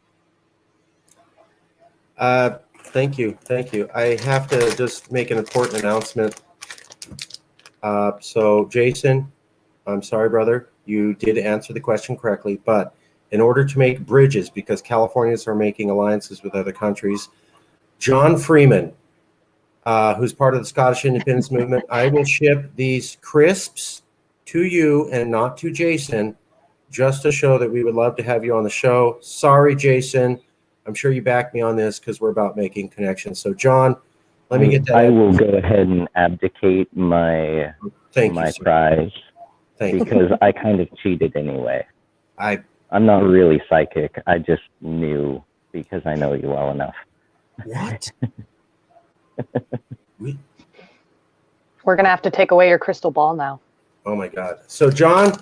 it. Thank you. I have to just make an important announcement. So Jason, I'm sorry, brother. You did answer the question correctly, but in order to make bridges, because Californians are making alliances with other countries, John Freeman, who's part of the Scottish independence movement, I will ship these crisps to you and not to Jason, just to show that we would love to have you on the show. Sorry, Jason. I'm sure you back me on this because we're about making connections. So, John, let me get that. I will go ahead and abdicate my prize. Because I kind of cheated anyway. I'm not really psychic. I just knew because I know you well enough. What? We're going to have to take away your crystal ball now. Oh, my God. So, John,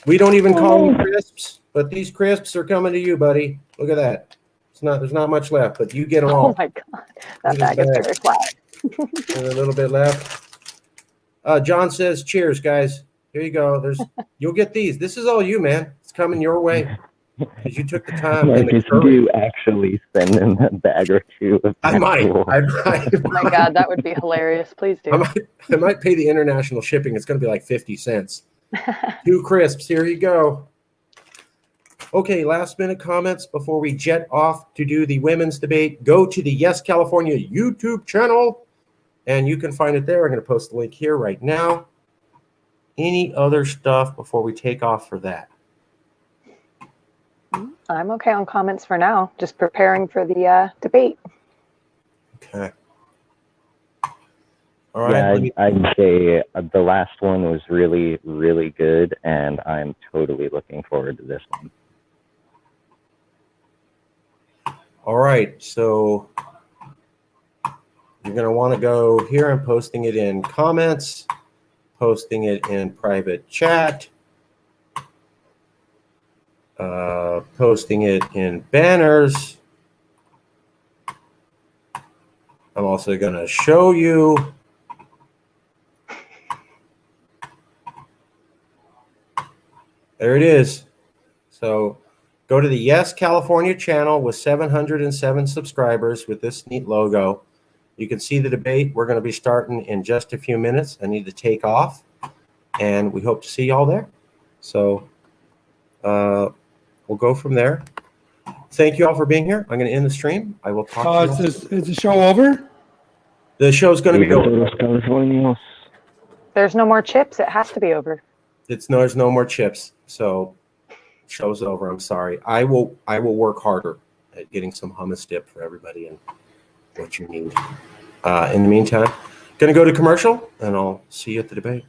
we don't even call them crisps, but these crisps are coming to you, buddy. Look at that. There's not much left, but you get them all. Oh, my God. That bag is very flat. There's a little bit left. John says, cheers, guys. Here you go. You'll get these. This is all you, man. It's coming your way. because you took the time and the Marcus, courage. do actually send them a bag or two of I might. actual- Oh my God, that would be hilarious. Please do. I might pay the international shipping. It's going to be like 50 cents. 2 crisps. Here you go. Okay, last minute comments before we jet off to do the women's debate. Go to the Yes California YouTube channel, and you can find it there. I'm going to post the link here right now. Any other stuff before we take off for that? I'm okay on comments for now. Just preparing for the debate. Okay. All right. Yeah, I'd say the last one was really, really good, and I'm totally looking forward to this one. All right. So you're going to want to go here. I'm posting it in comments, posting it in private chat, posting it in banners. I'm also going to show you. There it is. So go to the Yes California channel with 707 subscribers with this neat logo. You can see the debate. We're going to be starting in just a few minutes. I need to take off, and we hope to see y'all there. So we'll go from there. Thank you all for being here. I'm going to end the stream. I will talk to you. Is the show over? The show's going to be over. California. There's no more chips. It has to be over. There's no more chips. So show's over. I'm sorry. I will work harder at getting some hummus dip for everybody and what you need. In the meantime, going to go to commercial, and I'll see you at the debate.